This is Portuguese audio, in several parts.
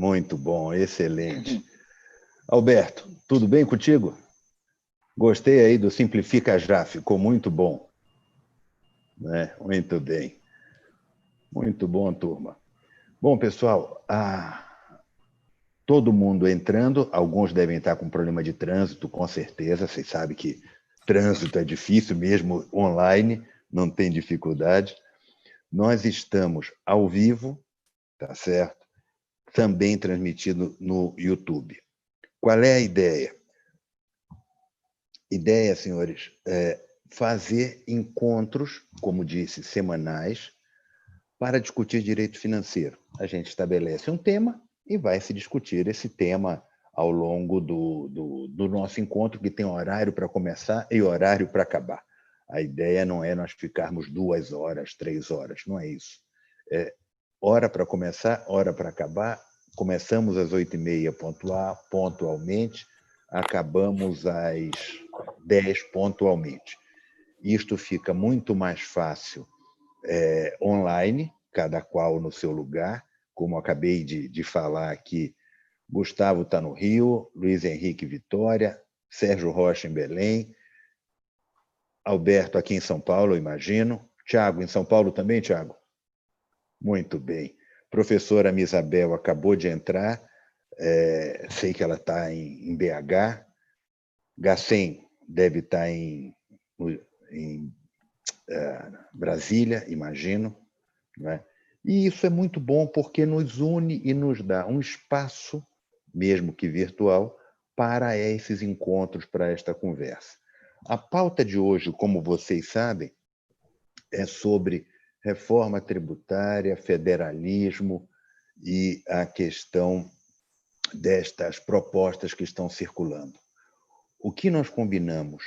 Muito bom, excelente. Alberto, tudo bem contigo? Gostei aí do Simplifica Já, ficou muito bom. Né? Muito bem. Muito bom, turma. Bom, pessoal, todo mundo entrando, alguns devem estar com problema de trânsito, com certeza. Vocês sabem que trânsito é difícil, mesmo online, não tem dificuldade. Nós estamos ao vivo, tá certo? Também transmitido no YouTube. Qual é a ideia? Ideia, senhores, é fazer encontros, como disse, semanais, para discutir direito financeiro. A gente estabelece um tema e vai se discutir esse tema ao longo do nosso encontro, que tem horário para começar e horário para acabar. A ideia não é nós ficarmos 2 horas, 3 horas, não é isso. É hora para começar, hora para acabar. Começamos às 8h30 pontualmente, acabamos às 10 pontualmente. Isto fica muito mais fácil online, cada qual no seu lugar, como acabei de falar aqui. Gustavo está no Rio, Luiz Henrique Vitória, Sérgio Rocha em Belém, Alberto aqui em São Paulo, eu imagino. Tiago, em São Paulo também, Tiago? Muito bem. Professora Misabel acabou de entrar, sei que ela está em BH. Gacem deve estar em Brasília, imagino. Né? E isso é muito bom porque nos une e nos dá um espaço, mesmo que virtual, para esses encontros, para esta conversa. A pauta de hoje, como vocês sabem, é sobre reforma tributária, federalismo e a questão destas propostas que estão circulando. O que nós combinamos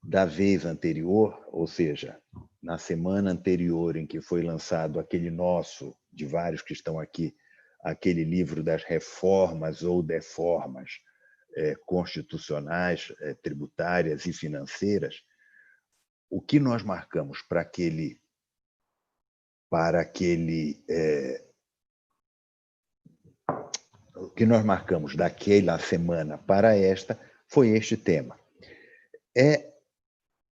da vez anterior, ou seja, na semana anterior em que foi lançado aquele nosso, de vários que estão aqui, aquele livro das reformas ou deformas constitucionais, tributárias e financeiras, o que nós marcamos o que nós marcamos daquela semana para esta foi este tema.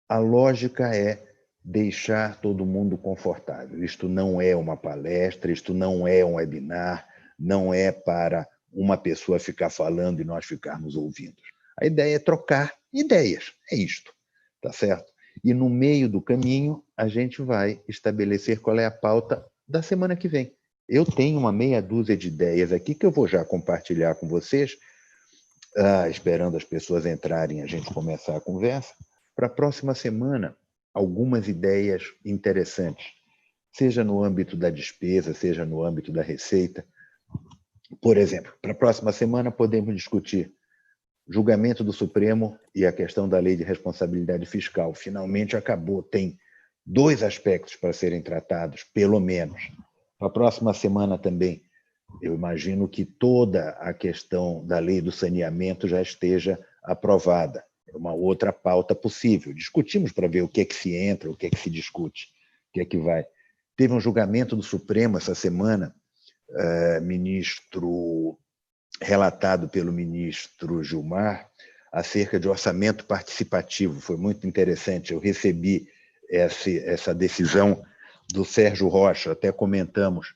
A lógica é deixar todo mundo confortável. Isto não é uma palestra, isto não é um webinar, não é para uma pessoa ficar falando e nós ficarmos ouvindo. A ideia é trocar ideias, é isto, tá certo? E no meio do caminho, a gente vai estabelecer qual é a pauta da semana que vem. Eu tenho uma meia dúzia de ideias aqui que eu vou já compartilhar com vocês, esperando as pessoas entrarem e a gente começar a conversa. Para a próxima semana, algumas ideias interessantes, seja no âmbito da despesa, seja no âmbito da receita. Por exemplo, para a próxima semana podemos discutir julgamento do Supremo e a questão da lei de responsabilidade fiscal. Finalmente acabou, tem 2 aspectos para serem tratados, pelo menos. Para a próxima semana também, eu imagino que toda a questão da lei do saneamento já esteja aprovada. É uma outra pauta possível. Discutimos para ver o que é que se entra, o que é que se discute, o que é que vai. Teve um julgamento do Supremo essa semana, relatado pelo ministro Gilmar, acerca de orçamento participativo. Foi muito interessante. Eu recebi essa decisão do Sérgio Rocha, até comentamos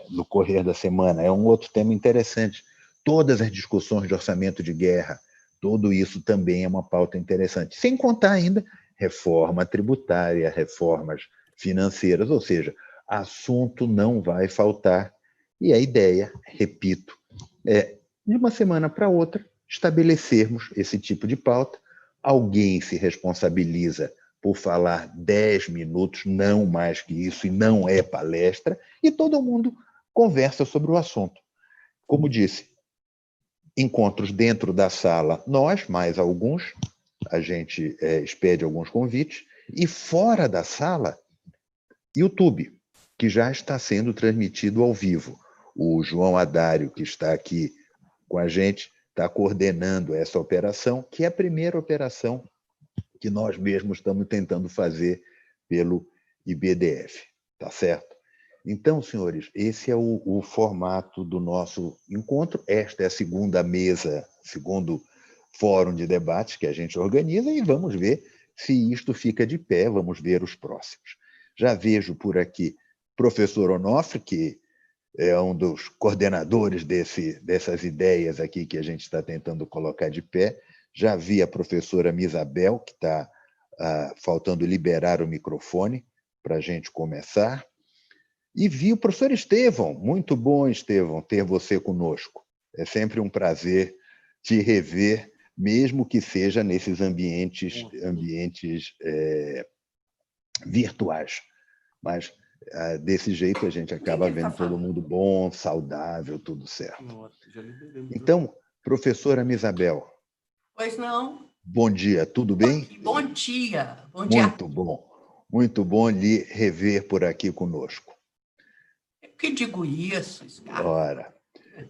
no correr da semana. É um outro tema interessante. Todas as discussões de orçamento de guerra, tudo isso também é uma pauta interessante. Sem contar ainda reforma tributária, reformas financeiras, ou seja, assunto não vai faltar. E a ideia, repito, é, de uma semana para outra, estabelecermos esse tipo de pauta. Alguém se responsabiliza por falar 10 minutos, não mais que isso, e não é palestra, e todo mundo conversa sobre o assunto. Como disse, encontros dentro da sala, nós, mais alguns, a gente expede alguns convites, e fora da sala, YouTube, que já está sendo transmitido ao vivo. O João Adário, que está aqui com a gente, está coordenando essa operação, que é a primeira operação que nós mesmos estamos tentando fazer pelo IBDF, tá certo? Então, senhores, esse é o formato do nosso encontro. Esta é a segunda mesa, segundo fórum de debate que a gente organiza, e vamos ver se isto fica de pé, vamos ver os próximos. Já vejo por aqui professor Onofre, que é um dos coordenadores dessas ideias aqui que a gente está tentando colocar de pé. Já vi a professora Misabel, que está faltando liberar o microfone para a gente começar. E vi o professor Estevão. Muito bom, Estevão, ter você conosco. É sempre um prazer te rever, mesmo que seja nesses ambientes virtuais. Mas, desse jeito, a gente acaba vendo todo mundo bom, saudável, tudo certo. Então, professora Misabel. Pois não? Bom dia, tudo bem? Bom dia. Bom dia. Muito bom lhe rever por aqui conosco. Eu que digo isso, Scarpa? Ora,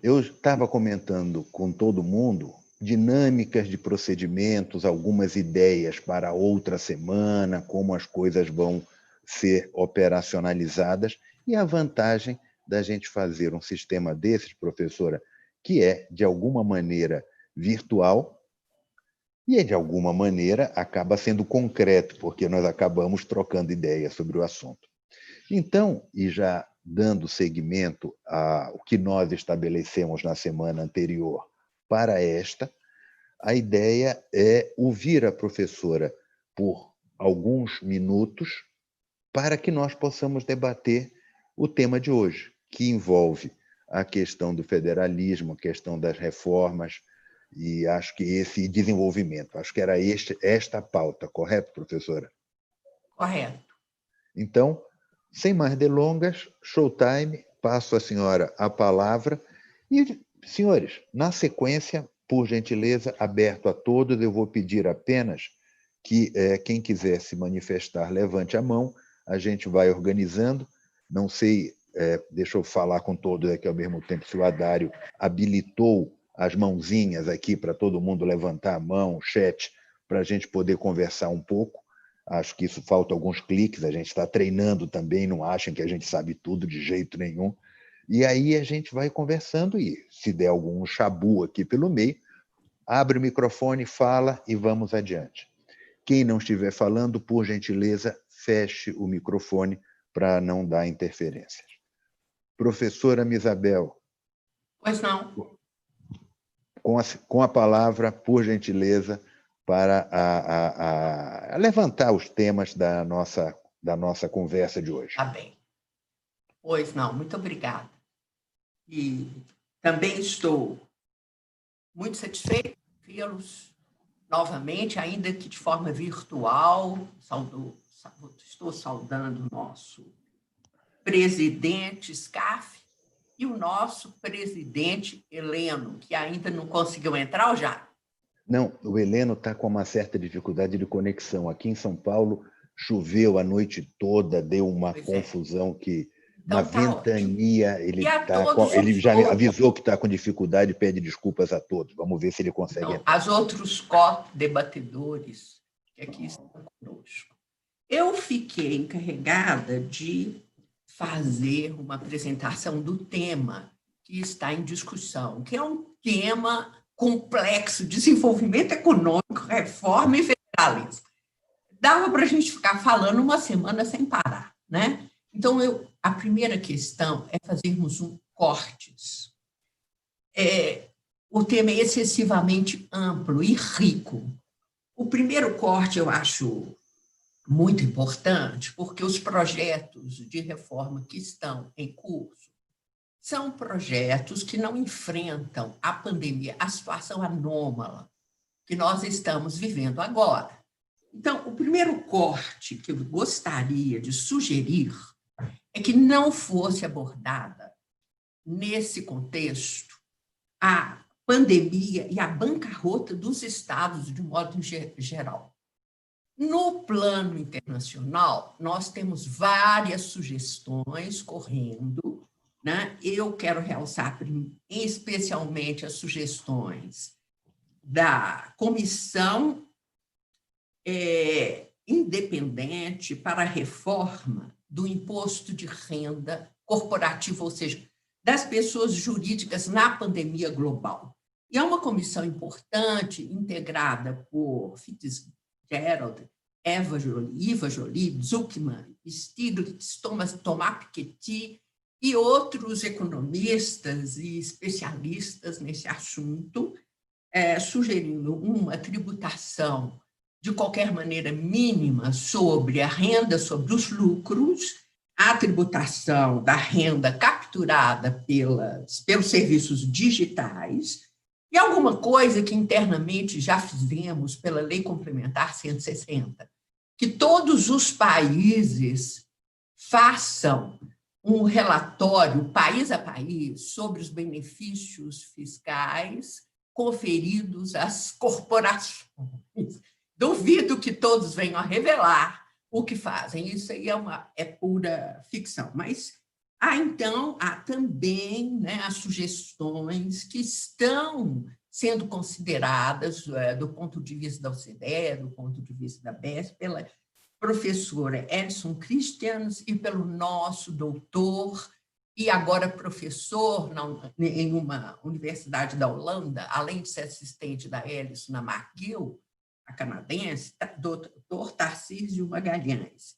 eu estava comentando com todo mundo dinâmicas de procedimentos, algumas ideias para outra semana, como as coisas vão ser operacionalizadas, e a vantagem da gente fazer um sistema desses, professora, que é, de alguma maneira, virtual, e, de alguma maneira, acaba sendo concreto, porque nós acabamos trocando ideias sobre o assunto. Então, e já dando seguimento ao que nós estabelecemos na semana anterior para esta, a ideia é ouvir a professora por alguns minutos para que nós possamos debater o tema de hoje, que envolve a questão do federalismo, a questão das reformas, e acho que esse desenvolvimento. Acho que era esta a pauta, correto, professora? Correto. Então, sem mais delongas, showtime, passo à senhora a palavra. E, senhores, na sequência, por gentileza, aberto a todos, eu vou pedir apenas que quem quiser se manifestar, levante a mão, a gente vai organizando. Não sei, deixa eu falar com todos aqui ao mesmo tempo, se o Adário habilitou as mãozinhas aqui para todo mundo levantar a mão, chat, para a gente poder conversar um pouco. Acho que isso falta alguns cliques, a gente está treinando também, não achem que a gente sabe tudo de jeito nenhum. E aí a gente vai conversando e, se der algum chabu aqui pelo meio, abre o microfone, fala e vamos adiante. Quem não estiver falando, por gentileza, feche o microfone para não dar interferências. Professora Misabel. Pois não. Com a palavra, por gentileza, para levantar os temas da nossa conversa de hoje. Tá bem. Pois não, muito obrigada. E também estou muito satisfeita de vê-los novamente, ainda que de forma virtual. Estou saudando o nosso presidente Scarf e o nosso presidente Heleno, que ainda não conseguiu entrar, ou já? Não, o Heleno está com uma certa dificuldade de conexão. Aqui em São Paulo, choveu a noite toda, deu uma confusão que... Uma ventania, ele já avisou que está com dificuldade, pede desculpas a todos. Vamos ver se ele consegue entrar. As outros co-debatedores que aqui estão conosco. Eu fiquei encarregada de fazer uma apresentação do tema que está em discussão, que é um tema complexo, desenvolvimento econômico, reforma e federalismo. Dava para a gente ficar falando uma semana sem parar, né? Então, a primeira questão é fazermos cortes. O tema é excessivamente amplo e rico. O primeiro corte eu acho muito importante, porque os projetos de reforma que estão em curso são projetos que não enfrentam a pandemia, a situação anômala que nós estamos vivendo agora. Então, o primeiro corte que eu gostaria de sugerir é que não fosse abordada, nesse contexto, a pandemia e a bancarrota dos estados, de modo geral. No plano internacional, nós temos várias sugestões correndo, né? Eu quero realçar especialmente as sugestões da Comissão Independente para a Reforma do Imposto de Renda corporativa, ou seja, das pessoas jurídicas na pandemia global. E é uma comissão importante, integrada por Fitzgerald, Iva Joly, Zuckerman, Stiglitz, Thomas Piketty e outros economistas e especialistas nesse assunto, sugerindo uma tributação de qualquer maneira mínima sobre a renda sobre os lucros, a tributação da renda capturada pelos serviços digitais e alguma coisa que internamente já fizemos pela Lei Complementar 160, que todos os países façam um relatório, país a país, sobre os benefícios fiscais conferidos às corporações. Duvido que todos venham a revelar o que fazem. Isso aí é pura ficção. Mas há também, né, as sugestões que estão sendo consideradas do ponto de vista da OCDE, do ponto de vista da BES, pela professora Edson Christians e pelo nosso doutor e agora professor em uma universidade da Holanda, além de ser assistente da Alice na McGill, a canadense, doutor Tarcísio Magalhães.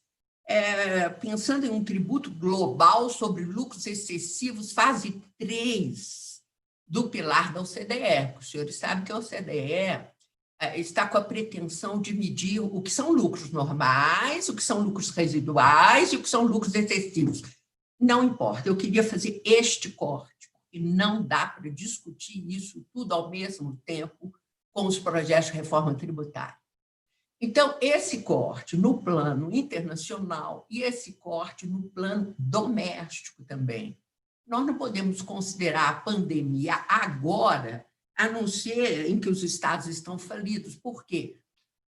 Pensando em um tributo global sobre lucros excessivos, fase 3 do pilar da OCDE. Os senhores sabem que a OCDE está com a pretensão de medir o que são lucros normais, o que são lucros residuais e o que são lucros excessivos. Não importa, eu queria fazer este corte, porque não dá para discutir isso tudo ao mesmo tempo com os projetos de reforma tributária. Então, esse corte no plano internacional e esse corte no plano doméstico também. Nós não podemos considerar a pandemia agora, a não ser em que os estados estão falidos. Por quê?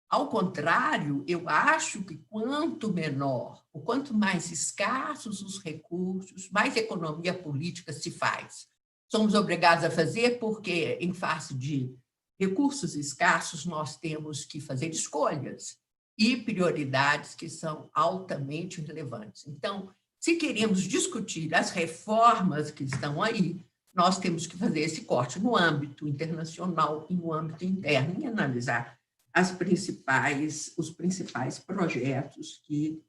Ao contrário, eu acho que quanto menor, ou quanto mais escassos os recursos, mais economia política se faz. Somos obrigados a fazer porque, em face de recursos escassos, nós temos que fazer escolhas e prioridades que são altamente relevantes. Então, se queremos discutir as reformas que estão aí, nós temos que fazer esse corte no âmbito internacional e no âmbito interno e analisar os principais projetos que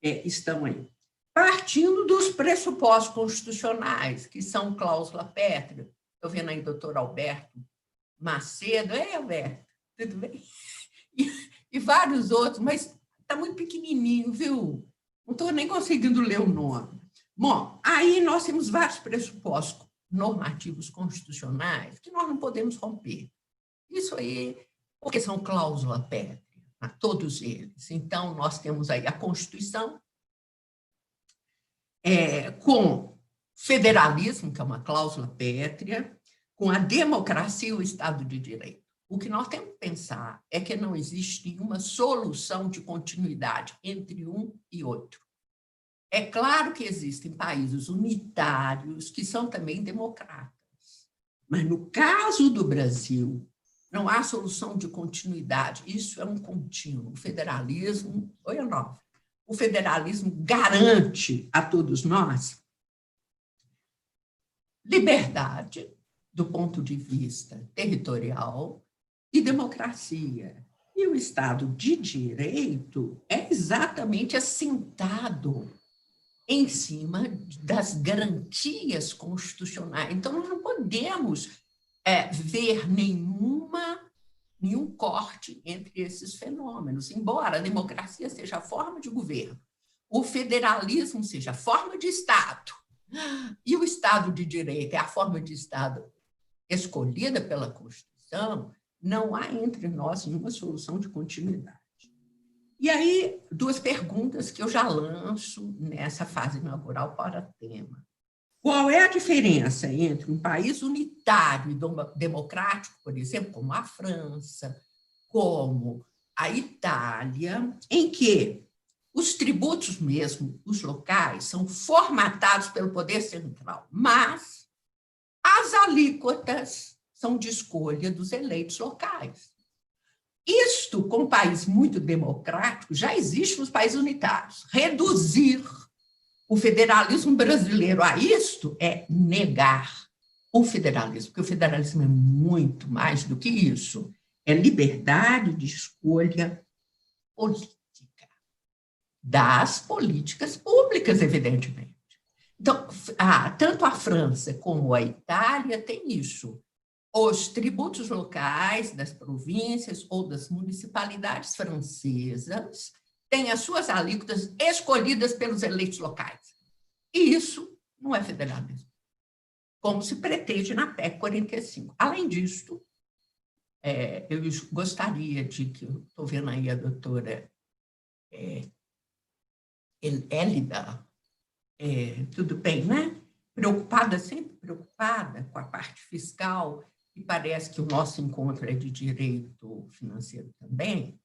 estão aí. Partindo dos pressupostos constitucionais, que são cláusula pétrea. Estou vendo aí o doutor Alberto Macedo. Alberto, tudo bem? E vários outros, mas está muito pequenininho, viu? Não estou nem conseguindo ler o nome. Bom, aí nós temos vários pressupostos normativos constitucionais que nós não podemos romper. Isso aí, porque são cláusula pétrea, todos eles. Então, nós temos aí a Constituição, com federalismo, que é uma cláusula pétrea, com a democracia e o Estado de Direito. O que nós temos que pensar é que não existe nenhuma solução de continuidade entre um e outro. É claro que existem países unitários que são também democratas, mas no caso do Brasil, não há solução de continuidade. Isso é um contínuo. O federalismo, o federalismo garante a todos nós liberdade do ponto de vista territorial e democracia. E o Estado de Direito é exatamente assentado em cima das garantias constitucionais. Então, nós não podemos ver nenhum corte entre esses fenômenos, embora a democracia seja a forma de governo, o federalismo seja a forma de Estado, e o Estado de Direito é a forma de Estado escolhida pela Constituição, não há entre nós nenhuma solução de continuidade. E aí, duas perguntas que eu já lanço nessa fase inaugural para o tema. Qual é a diferença entre um país unitário e democrático, por exemplo, como a França, como a Itália, em que os tributos mesmo, os locais, são formatados pelo poder central, mas as alíquotas são de escolha dos eleitos locais. Isto, com um país muito democrático, já existe nos países unitários. Reduzir O federalismo brasileiro a isto é negar o federalismo, porque o federalismo é muito mais do que isso. É liberdade de escolha política, das políticas públicas, evidentemente. Então, tanto a França como a Itália têm isso. Os tributos locais das províncias ou das municipalidades francesas têm as suas alíquotas escolhidas pelos eleitos locais. E isso não é federalismo, como se pretende na PEC 45. Além disso, eu gostaria de que, estou vendo aí a doutora Hélida, tudo bem, né? Sempre preocupada com a parte fiscal, e parece que o nosso encontro é de direito financeiro também,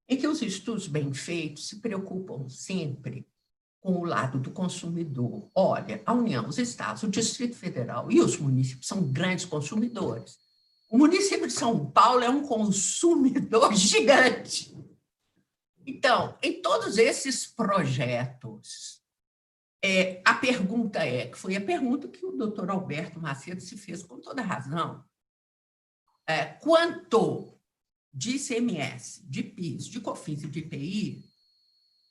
em que os estudos bem feitos se preocupam sempre com o lado do consumidor. Olha, a União, os estados, o Distrito Federal e os municípios são grandes consumidores. O município de São Paulo é um consumidor gigante. Então, em todos esses projetos, a pergunta que foi a pergunta que o doutor Alberto Macedo se fez com toda razão, quanto de ICMS, de PIS, de COFINS e de IPI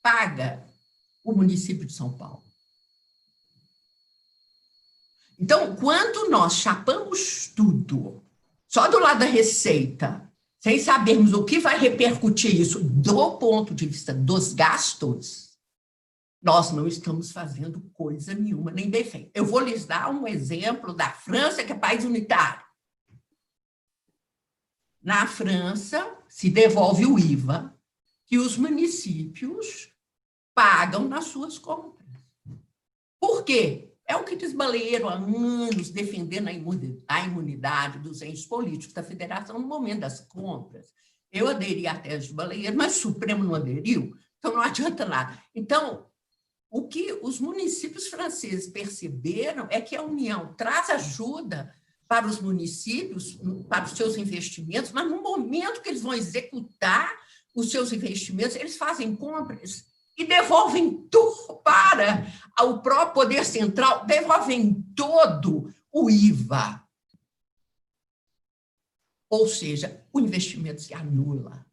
paga o município de São Paulo? Então, quando nós chapamos tudo, só do lado da receita, sem sabermos o que vai repercutir isso do ponto de vista dos gastos, nós não estamos fazendo coisa nenhuma, nem bem feita. Eu vou lhes dar um exemplo da França, que é país unitário. Na França, se devolve o IVA que os municípios pagam nas suas compras. Por quê? É o que desbalearam há anos, defendendo a imunidade dos entes políticos da federação no momento das compras. Eu aderi à tese de Baleiro, mas o Supremo não aderiu, então não adianta nada. Então, o que os municípios franceses perceberam é que a União traz ajuda para os municípios, para os seus investimentos, mas no momento que eles vão executar os seus investimentos, eles fazem compras e devolvem tudo para o próprio poder central, devolvem todo o IVA. Ou seja, o investimento se anula.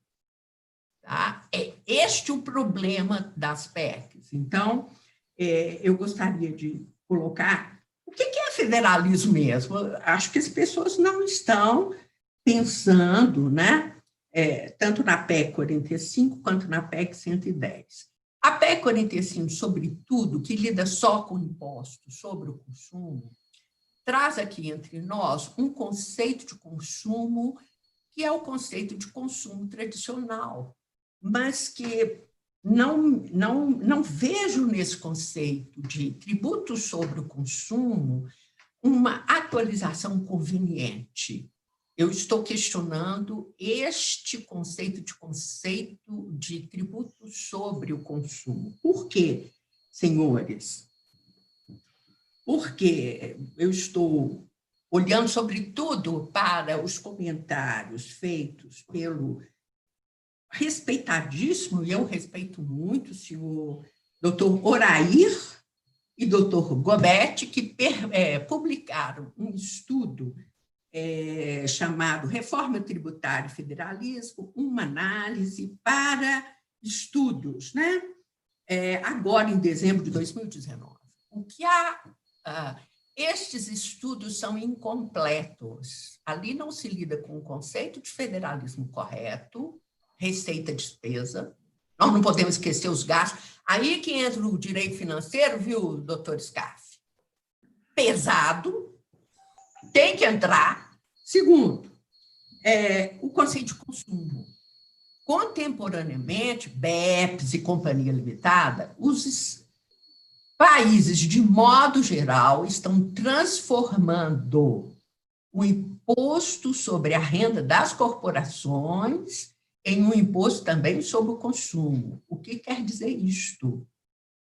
Tá? É este o problema das PECs. Então, eu gostaria de colocar o que é federalismo mesmo. Acho que as pessoas não estão pensando, né? Tanto na PEC 45 quanto na PEC 110. A PEC 45, sobretudo, que lida só com impostos sobre o consumo, traz aqui entre nós um conceito de consumo que é o conceito de consumo tradicional, mas que não vejo nesse conceito de tributo sobre o consumo uma atualização conveniente. Eu estou questionando este conceito de tributo sobre o consumo. Por quê, senhores? Porque eu estou olhando, sobretudo, para os comentários feitos pelo respeitadíssimo, e eu respeito muito, o senhor doutor Orair e doutor Gobetti, que publicaram um estudo chamado Reforma Tributária e Federalismo, uma análise para estudos, né? Agora, em dezembro de 2019. O que estes estudos são incompletos. Ali não se lida com o conceito de federalismo correto, receita e despesa. Nós não podemos esquecer os gastos. Aí que entra o direito financeiro, viu, doutor Scarfe? Pesado, tem que entrar. Segundo, o conceito de consumo. Contemporaneamente, BEPS e Companhia Limitada, os países, de modo geral, estão transformando o imposto sobre a renda das corporações em um imposto também sobre o consumo. O que quer dizer isto?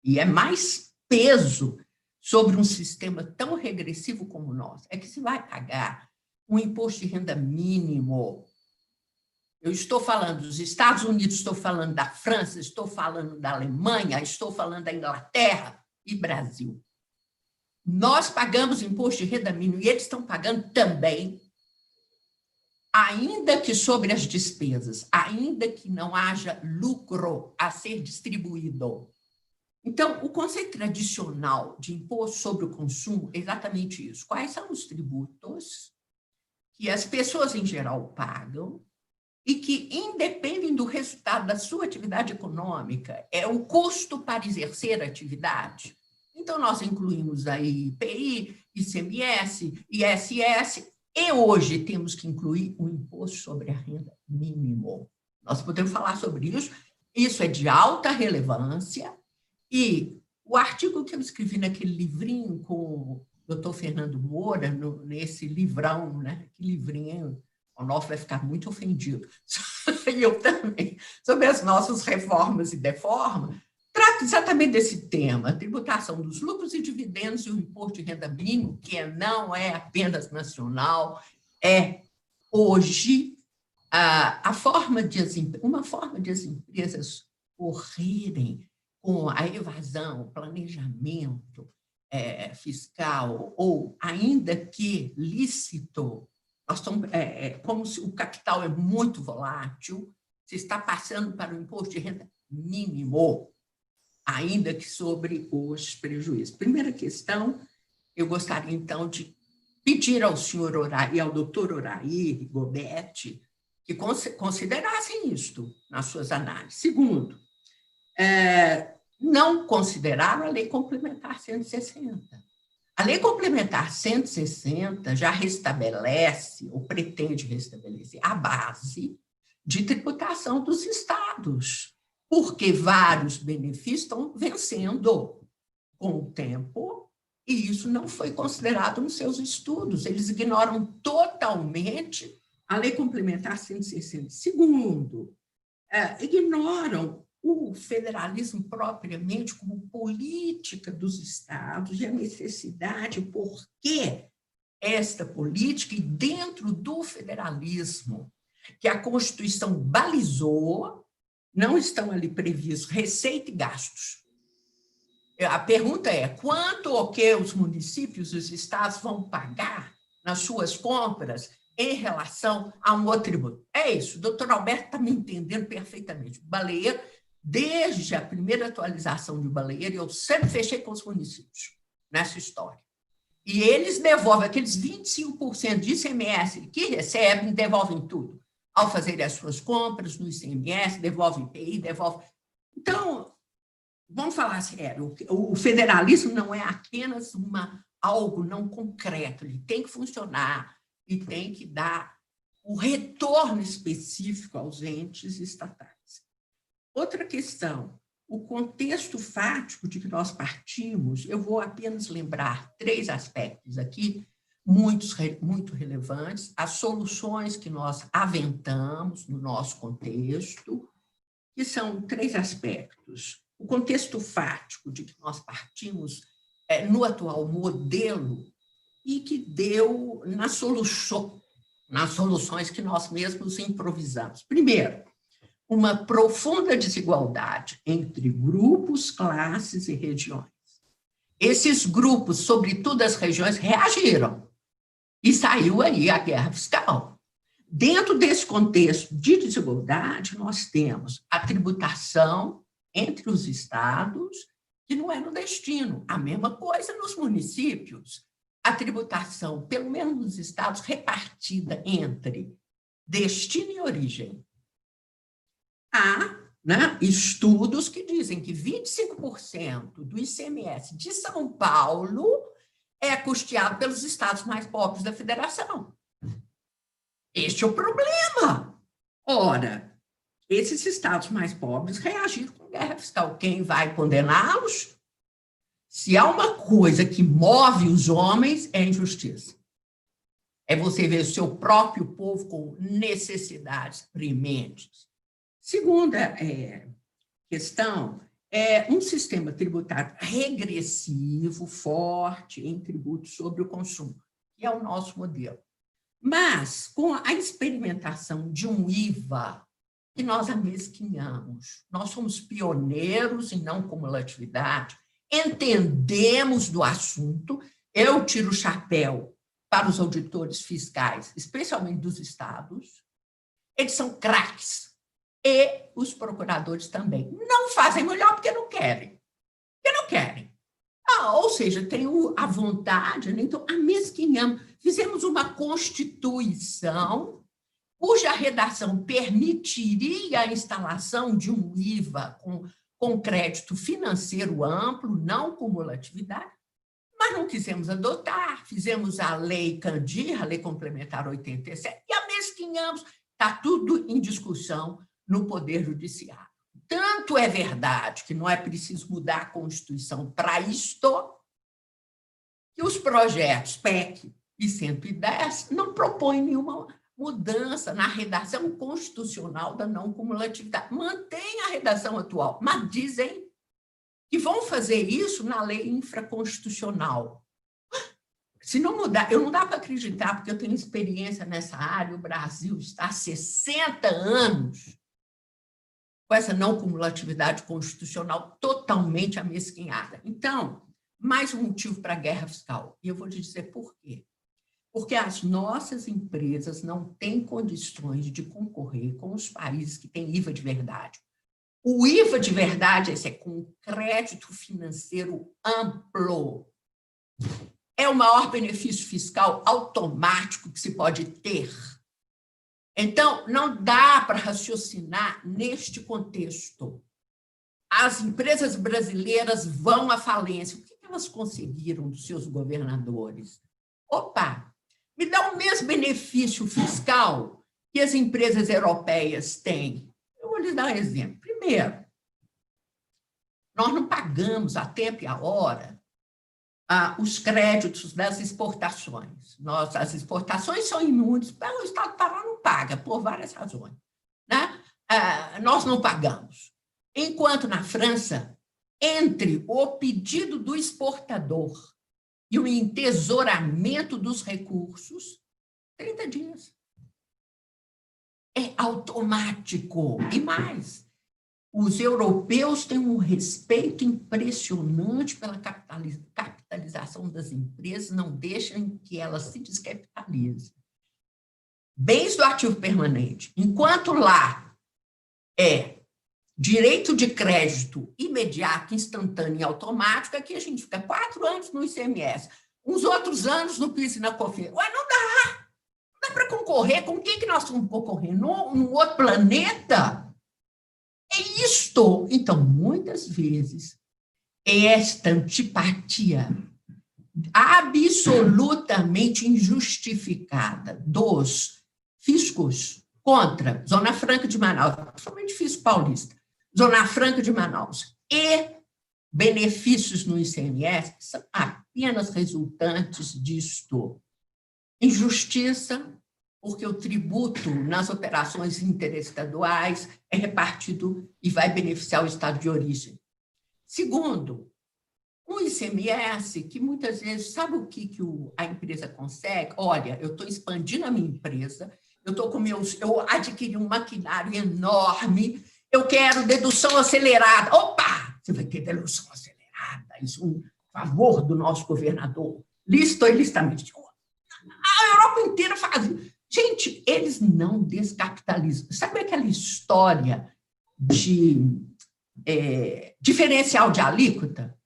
E é mais peso sobre um sistema tão regressivo como o nosso. É que se vai pagar um imposto de renda mínimo. Eu estou falando dos Estados Unidos, estou falando da França, estou falando da Alemanha, estou falando da Inglaterra. e Brasil. Nós pagamos imposto de renda mínimo e eles estão pagando também, ainda que sobre as despesas, ainda que não haja lucro a ser distribuído. Então, o conceito tradicional de imposto sobre o consumo é exatamente isso. Quais são os tributos que as pessoas, em geral, pagam e que independem do resultado da sua atividade econômica, é o custo para exercer a atividade. Então, nós incluímos aí IPI, ICMS, ISS, e hoje temos que incluir o imposto sobre a renda mínimo. Nós podemos falar sobre isso, isso é de alta relevância, e o artigo que eu escrevi naquele livrinho com o doutor Fernando Moura, nesse livrão, né? Que livrinho, o Onofre vai ficar muito ofendido, e eu também, sobre as nossas reformas e deformas, trata exatamente desse tema, a tributação dos lucros e dividendos e o imposto de renda mínimo, que não é apenas nacional, é hoje uma forma de as empresas correrem com a evasão, planejamento fiscal, ou ainda que lícito, nós estamos, como se o capital é muito volátil, se está passando para o imposto de renda mínimo, ainda que sobre os prejuízos. Primeira questão, eu gostaria, então, de pedir ao senhor Horaí, ao doutor Horaí Rigobetti, que considerassem isto nas suas análises. Segundo, não consideraram a Lei Complementar 160. A Lei Complementar 160 já restabelece, ou pretende restabelecer, a base de tributação dos estados, porque vários benefícios estão vencendo com o tempo, e isso não foi considerado nos seus estudos. Eles ignoram totalmente a Lei Complementar 160. Segundo, ignoram o federalismo propriamente como política dos estados e a necessidade, porque esta política, e dentro do federalismo, que a Constituição balizou, não estão ali previstos receita e gastos. A pergunta é, quanto o que os municípios e os estados vão pagar nas suas compras em relação a um outro tributo? É isso, o doutor Alberto está me entendendo perfeitamente. Baleiro, desde a primeira atualização de Baleiro, eu sempre fechei com os municípios nessa história. E eles devolvem aqueles 25% de ICMS que recebem, devolvem tudo. Ao fazerem as suas compras no ICMS, devolvem IPI, devolvem... Então, vamos falar sério, o federalismo não é apenas algo não concreto, ele tem que funcionar e tem que dar o retorno específico aos entes estatais. Outra questão, o contexto fático de que nós partimos, eu vou apenas lembrar 3 aspectos aqui, muito relevantes, as soluções que nós aventamos no nosso contexto, que são 3 aspectos. O contexto fático de que nós partimos no atual modelo e que deu nas soluções que nós mesmos improvisamos. Primeiro, uma profunda desigualdade entre grupos, classes e regiões. Esses grupos, sobretudo as regiões, reagiram e saiu aí a guerra fiscal. Dentro desse contexto de desigualdade, nós temos a tributação entre os estados, que não é no destino. A mesma coisa nos municípios. A tributação, pelo menos nos estados, repartida entre destino e origem. Há estudos que dizem que 25% do ICMS de São Paulo é custeado pelos estados mais pobres da federação. Este é o problema. Ora, esses estados mais pobres reagiram com guerra fiscal. Quem vai condená-los? Se há uma coisa que move os homens, é a injustiça. É você ver o seu próprio povo com necessidades prementes. Segunda questão é um sistema tributário regressivo, forte, em tributos sobre o consumo, que é o nosso modelo. Mas, com a experimentação de um IVA, que nós amesquinhamos, nós somos pioneiros em não cumulatividade, entendemos do assunto. Eu tiro o chapéu para os auditores fiscais, especialmente dos estados. Eles são craques. E os procuradores também. Não fazem melhor porque não querem. Porque não querem. Ou seja, tem a vontade, né? Então, amesquinhamos. Fizemos uma Constituição cuja redação permitiria a instalação de um IVA com crédito financeiro amplo, não cumulatividade, mas não quisemos adotar. Fizemos a Lei Candir, a Lei Complementar 87, e amesquinhamos. Está tudo em discussão no Poder Judiciário. Tanto é verdade que não é preciso mudar a Constituição para isto, que os projetos PEC e 110 não propõem nenhuma mudança na redação constitucional da não cumulatividade. Mantém a redação atual, mas dizem que vão fazer isso na lei infraconstitucional. Se não mudar, eu não dá para acreditar, porque eu tenho experiência nessa área, o Brasil está há 60 anos com essa não cumulatividade constitucional totalmente amesquinhada. Então, mais um motivo para a guerra fiscal. E eu vou te dizer por quê. Porque as nossas empresas não têm condições de concorrer com os países que têm IVA de verdade. O IVA de verdade esse é com crédito financeiro amplo. É o maior benefício fiscal automático que se pode ter. Então, não dá para raciocinar neste contexto. As empresas brasileiras vão à falência. O que elas conseguiram dos seus governadores? Opa, me dá o mesmo benefício fiscal que as empresas europeias têm. Eu vou lhes dar um exemplo. Primeiro, nós não pagamos a tempo e a hora os créditos das exportações. As exportações são imunes, o Estado do Pará não paga, por várias razões. Né? Nós não pagamos. Enquanto na França, entre o pedido do exportador e o entesouramento dos recursos, 30 dias. É automático. E mais, os europeus têm um respeito impressionante pela capitalização das empresas, não deixam que elas se descapitalizem. Bens do ativo permanente. Enquanto lá é direito de crédito imediato, instantâneo e automático, aqui a gente fica 4 anos no ICMS, uns outros anos no PIS e na COFINS. Ué, não dá para concorrer. Com quem que nós vamos concorrer? Num outro planeta? É isto. Então, muitas vezes, esta antipatia absolutamente injustificada dos fiscos contra Zona Franca de Manaus, principalmente fisco paulista, Zona Franca de Manaus e benefícios no ICMS são apenas resultantes disto. Injustiça, porque o tributo nas operações interestaduais é repartido e vai beneficiar o estado de origem. Segundo, o ICMS, que muitas vezes, sabe o que a empresa consegue? Olha, eu estou expandindo a minha empresa, eu adquiri um maquinário enorme, eu quero dedução acelerada. Opa! Você vai ter dedução acelerada, isso é um favor do nosso governador. Listo ilistamente. A Europa inteira faz isso. Gente, eles não descapitalizam. Sabe aquela história de diferencial de alíquota?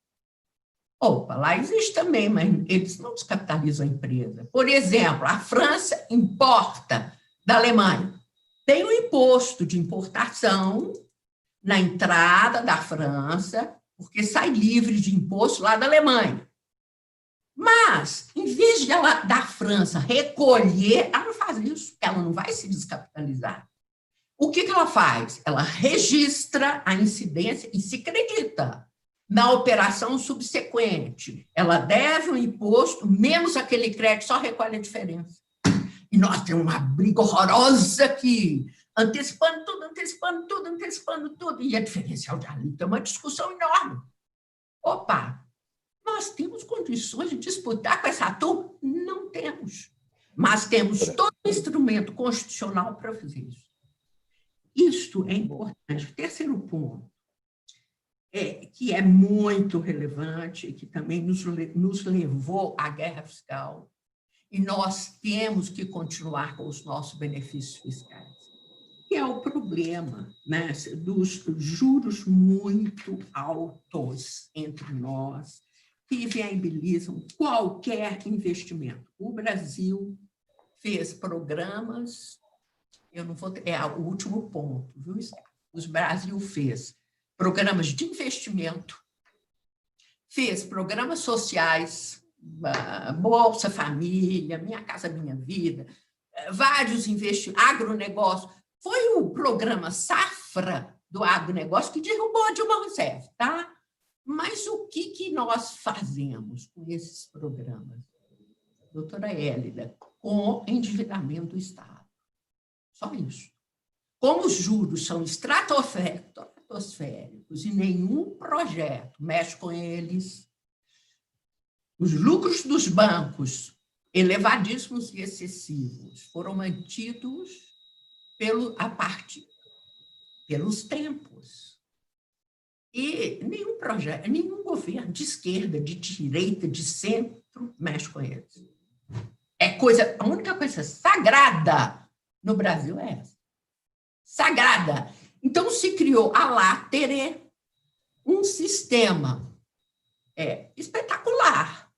Opa, lá existe também, mas eles não descapitalizam a empresa. Por exemplo, a França importa da Alemanha. Tem um imposto de importação na entrada da França, porque sai livre de imposto lá da Alemanha. Mas, em vez de ela, da França recolher, ela não faz isso, ela não vai se descapitalizar. O que ela faz? Ela registra a incidência e se acredita na operação subsequente. Ela deve um imposto, menos aquele crédito, só recolhe a diferença. E nós temos uma briga horrorosa aqui, antecipando tudo, e a diferencial de alíquota é uma discussão enorme. Opa! Nós temos condições de disputar com essa turma? Não temos. Mas temos todo o instrumento constitucional para fazer isso. Isto é importante. O terceiro ponto. que é muito relevante, que também nos levou à guerra fiscal, e nós temos que continuar com os nossos benefícios fiscais, que é o problema, né, dos juros muito altos entre nós, que viabilizam qualquer investimento. O Brasil fez programas, eu não vou, o último ponto, viu? O Brasil fez programas de investimento, fez programas sociais, Bolsa Família, Minha Casa Minha Vida, vários investimentos, agronegócio. Foi o programa Safra do agronegócio que derrubou a Dilma Rousseff, tá? Mas o que nós fazemos com esses programas, doutora Hélida, com endividamento do Estado? Só isso. Como os juros são estratosféricos e nenhum projeto mexe com eles, os lucros dos bancos, elevadíssimos e excessivos, foram mantidos pelos tempos. E nenhum projeto, nenhum governo de esquerda, de direita, de centro mexe com eles. A única coisa sagrada no Brasil é essa. Sagrada. Então, se criou a látere um sistema espetacular.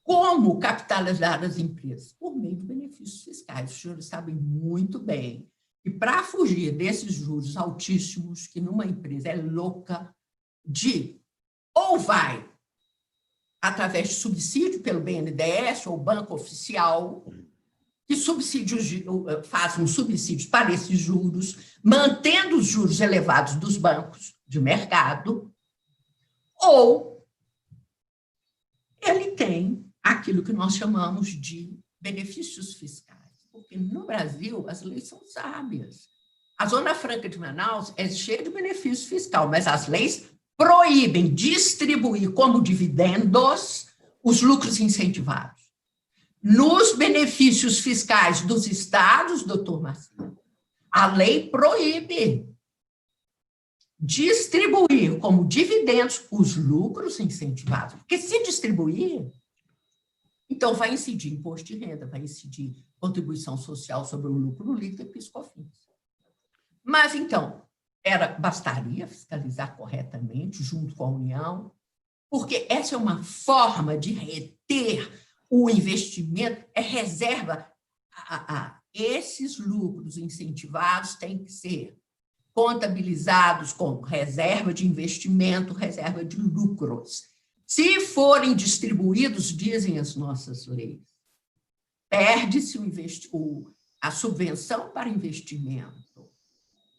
Como capitalizar as empresas? Por meio de benefícios fiscais. Os senhores sabem muito bem. E para fugir desses juros altíssimos, que numa empresa é louca, ou vai através de subsídio pelo BNDES ou banco oficial, que faz um subsídio para esses juros, mantendo os juros elevados dos bancos de mercado, ou ele tem aquilo que nós chamamos de benefícios fiscais. Porque no Brasil as leis são sábias. A Zona Franca de Manaus é cheia de benefício fiscal, mas as leis proíbem distribuir como dividendos os lucros incentivados. Nos benefícios fiscais dos estados, doutor Marcelo, a lei proíbe distribuir como dividendos os lucros incentivados. Porque se distribuir, então vai incidir imposto de renda, vai incidir contribuição social sobre o lucro líquido e PIS/COFINS. Mas, então, bastaria fiscalizar corretamente, junto com a União, porque essa é uma forma de reter o investimento, reserva. Esses lucros incentivados têm que ser contabilizados como reserva de investimento, reserva de lucros. Se forem distribuídos, dizem as nossas leis, perde-se a subvenção para investimento,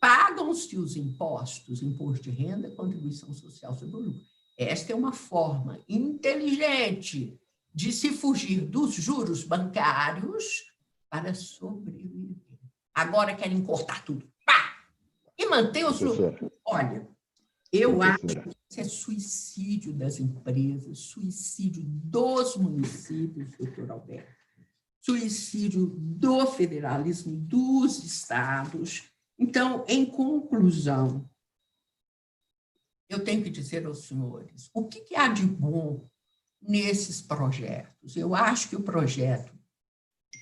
pagam-se os impostos, imposto de renda, contribuição social sobre o lucro. Esta é uma forma inteligente de se fugir dos juros bancários para sobreviver. Agora querem cortar tudo. Pá! E manter os lucros. Olha, eu acho que isso é suicídio das empresas, suicídio dos municípios, doutor Alberto, suicídio do federalismo, dos estados. Então, em conclusão, eu tenho que dizer aos senhores, o que há de bom nesses projetos? Eu acho que o projeto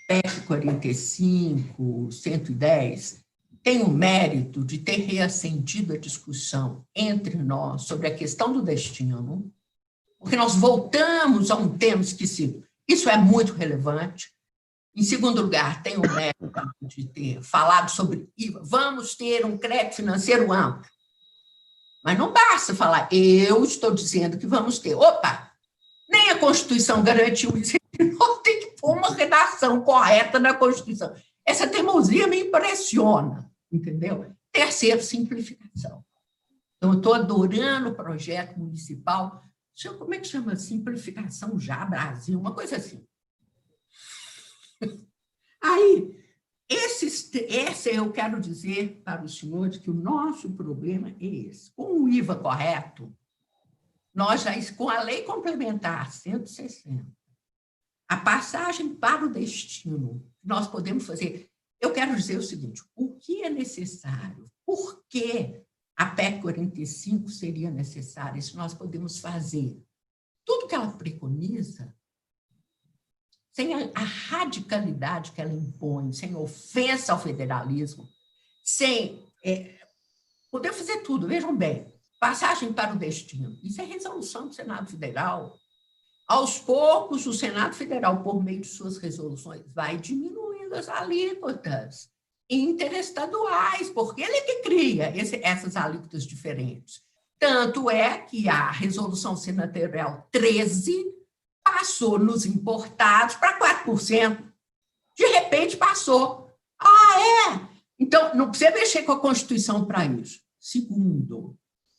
PEC 45, 110, tem o mérito de ter reacendido a discussão entre nós sobre a questão do destino, porque nós voltamos a um tema esquecido. Isso é muito relevante. Em segundo lugar, tem o mérito de ter falado sobre IVA. Vamos ter um crédito financeiro amplo. Mas não basta falar, eu estou dizendo que vamos ter. Opa! Nem a Constituição garantiu isso. Nós temos que pôr uma redação correta na Constituição. Essa teimosia me impressiona, entendeu? Terceiro, simplificação. Então, eu estou adorando o projeto municipal. Como é que chama? Simplificação já, Brasil, uma coisa assim. Aí, eu quero dizer para os senhores que o nosso problema é esse. Com o IVA correto, nós já, com a lei complementar 160, a passagem para o destino, nós podemos fazer. Eu quero dizer o seguinte: o que é necessário? Por que a PEC 45 seria necessária, se nós podemos fazer tudo que ela preconiza, sem a radicalidade que ela impõe, sem ofensa ao federalismo, sem poder fazer tudo. Vejam bem, passagem para o destino. Isso é resolução do Senado Federal. Aos poucos, o Senado Federal, por meio de suas resoluções, vai diminuindo as alíquotas interestaduais, porque ele é que cria essas alíquotas diferentes. Tanto é que a resolução senatorial 13 passou nos importados para 4%. De repente, passou. Então, não precisa mexer com a Constituição para isso. Segundo,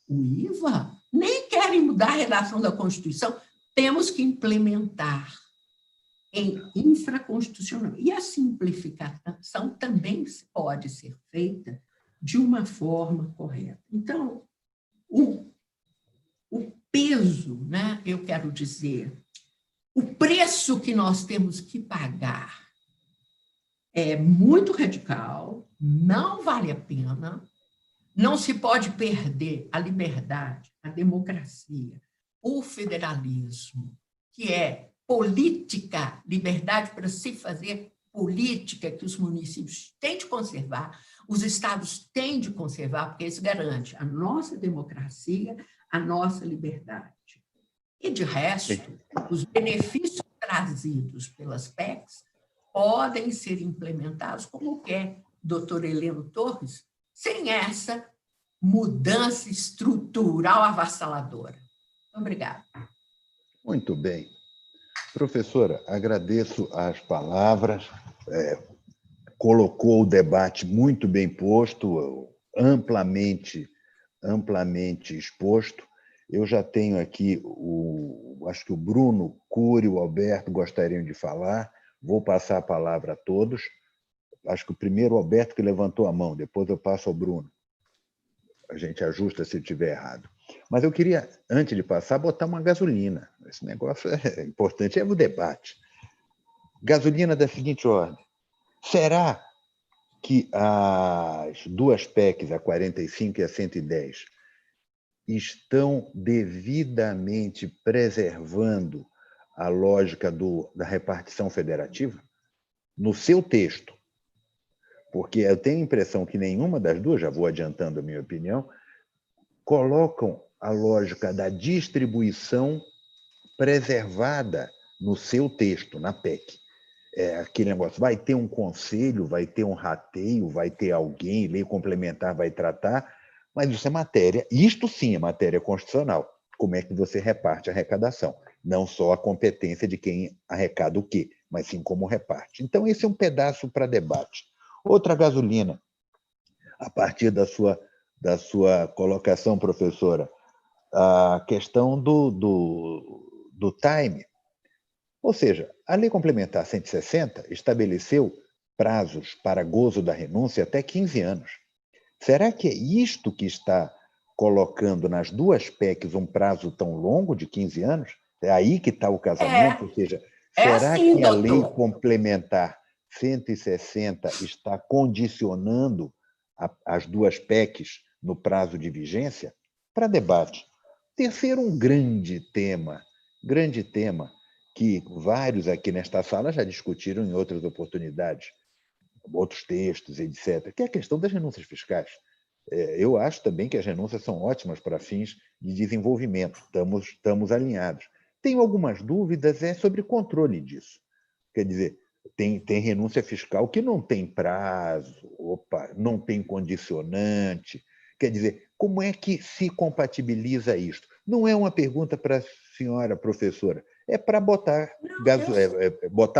o IVA nem querem mudar a redação da Constituição, temos que implementar em infraconstitucional. E a simplificação também pode ser feita de uma forma correta. Então, o peso, né, eu quero dizer, o preço que nós temos que pagar é muito radical, não vale a pena, não se pode perder a liberdade, a democracia, o federalismo, que é política, liberdade para se fazer política que os municípios têm de conservar, os estados têm de conservar, porque isso garante a nossa democracia, a nossa liberdade. E, de resto, os benefícios trazidos pelas PECs podem ser implementados como quer doutor Heleno Torres, sem essa mudança estrutural avassaladora. Obrigada. Muito bem. Professora, agradeço as palavras, colocou o debate muito bem posto, amplamente exposto. Eu já tenho aqui, acho que o Bruno, Cury, o Alberto gostariam de falar, vou passar a palavra a todos. Acho que o primeiro o Alberto que levantou a mão, depois eu passo ao Bruno. A gente ajusta se eu estiver errado. Mas eu queria, antes de passar, botar uma gasolina. Esse negócio é importante, é o debate. Gasolina da seguinte ordem. Será que as duas PECs, a 45 e a 110, estão devidamente preservando a lógica da repartição federativa? No seu texto. Porque eu tenho a impressão que nenhuma das duas, já vou adiantando a minha opinião, colocam a lógica da distribuição preservada no seu texto, na PEC. Aquele negócio, vai ter um conselho, vai ter um rateio, vai ter alguém, lei complementar vai tratar, mas isso é matéria, isto sim é matéria constitucional. Como é que você reparte a arrecadação? Não só a competência de quem arrecada o quê, mas sim como reparte. Então, esse é um pedaço para debate. Outra gasolina, a partir da sua colocação, professora, a questão do time. Ou seja, a Lei Complementar 160 estabeleceu prazos para gozo da renúncia até 15 anos. Será que é isto que está colocando nas duas PECs um prazo tão longo de 15 anos? É aí que está o casamento? Ou seja, será assim, que a Lei doutor. Complementar 160 está condicionando as duas PECs no prazo de vigência? Para debate. Terceiro, um grande tema, que vários aqui nesta sala já discutiram em outras oportunidades, outros textos, etc., que é a questão das renúncias fiscais. Eu acho também que as renúncias são ótimas para fins de desenvolvimento, estamos alinhados. Tenho algumas dúvidas sobre controle disso. Quer dizer, tem renúncia fiscal que não tem prazo, não tem condicionante. Quer dizer, como é que se compatibiliza isto? Não é uma pergunta para a senhora professora, é para botar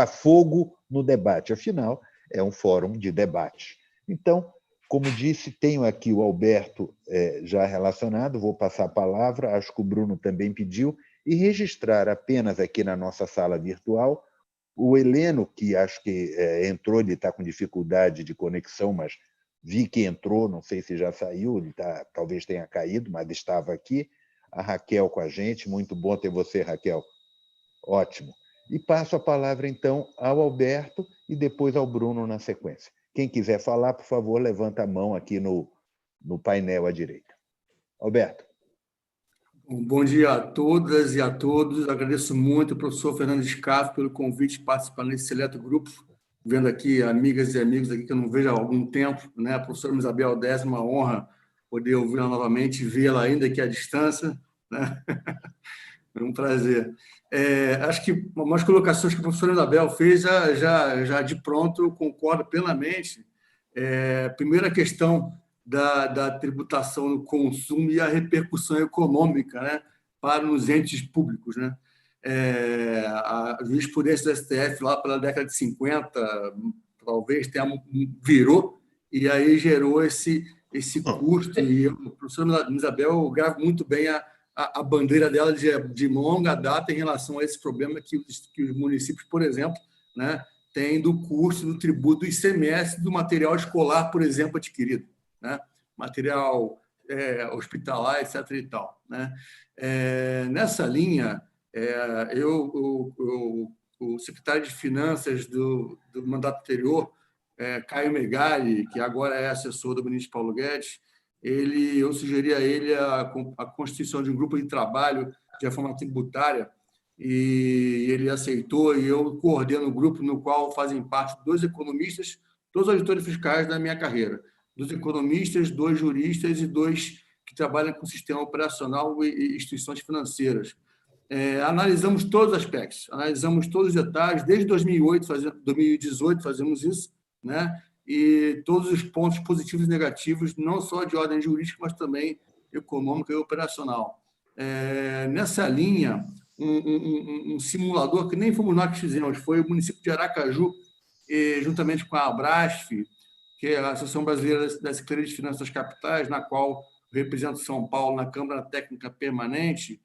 fogo no debate. Afinal, é um fórum de debate. Então, como disse, tenho aqui o Alberto já relacionado, vou passar a palavra, acho que o Bruno também pediu, e registrar apenas aqui na nossa sala virtual o Heleno, que acho que entrou, ele está com dificuldade de conexão, mas vi que entrou, não sei se já saiu, ele talvez tenha caído, mas estava aqui. A Raquel com a gente, muito bom ter você, Raquel. Ótimo. E passo a palavra, então, ao Alberto e depois ao Bruno na sequência. Quem quiser falar, por favor, levanta a mão aqui no painel à direita. Alberto. Bom dia a todas e a todos. Agradeço muito ao professor Fernando Scaff pelo convite de participar nesse seleto grupo. Vendo aqui amigas e amigos aqui que eu não vejo há algum tempo, né? A professora Isabel Dez, uma honra poder ouvi-la novamente e vê-la ainda aqui à distância, né? É um prazer. Acho que umas colocações que a professora Isabel fez já de pronto eu concordo plenamente. Primeiro, a questão da tributação no consumo e a repercussão econômica, né, para os entes públicos, né? A jurisprudência do STF, lá pela década de 50, talvez virou, e aí gerou esse custo. E a professora Isabel grava muito bem a bandeira dela de longa data em relação a esse problema que os municípios, por exemplo, né, têm do custo do tributo do ICMS do material escolar, por exemplo, adquirido, né? Material hospitalar, etc. e tal, né? Nessa linha, o secretário de Finanças do mandato anterior, Caio Megali, que agora é assessor do ministro Paulo Guedes, eu sugeri a ele a constituição de um grupo de trabalho de reforma tributária, e ele aceitou, e eu coordeno o grupo no qual fazem parte 2 economistas, 2 auditores fiscais da minha carreira, 2 economistas, 2 juristas e 2 que trabalham com sistema operacional e instituições financeiras. Analisamos todos os aspectos, analisamos todos os detalhes, desde 2018 fazemos isso, né? E todos os pontos positivos e negativos, não só de ordem jurídica, mas também econômica e operacional. Nessa linha, um simulador, que nem fomos nós que fizemos, foi o município de Aracaju, juntamente com a Abrasf, que é a Associação Brasileira da Secretaria de Finanças das Capitais, na qual represento São Paulo na Câmara Técnica Permanente,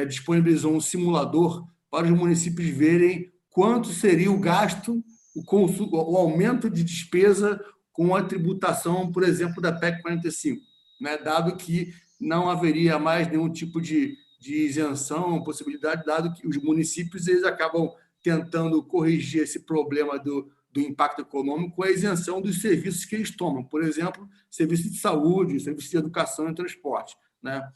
disponibilizou um simulador para os municípios verem quanto seria o gasto, o aumento de despesa com a tributação, por exemplo, da PEC 45, né? Dado que não haveria mais nenhum tipo de isenção, possibilidade, dado que os municípios eles acabam tentando corrigir esse problema do impacto econômico com a isenção dos serviços que eles tomam, por exemplo, serviço de saúde, serviço de educação e transporte, né?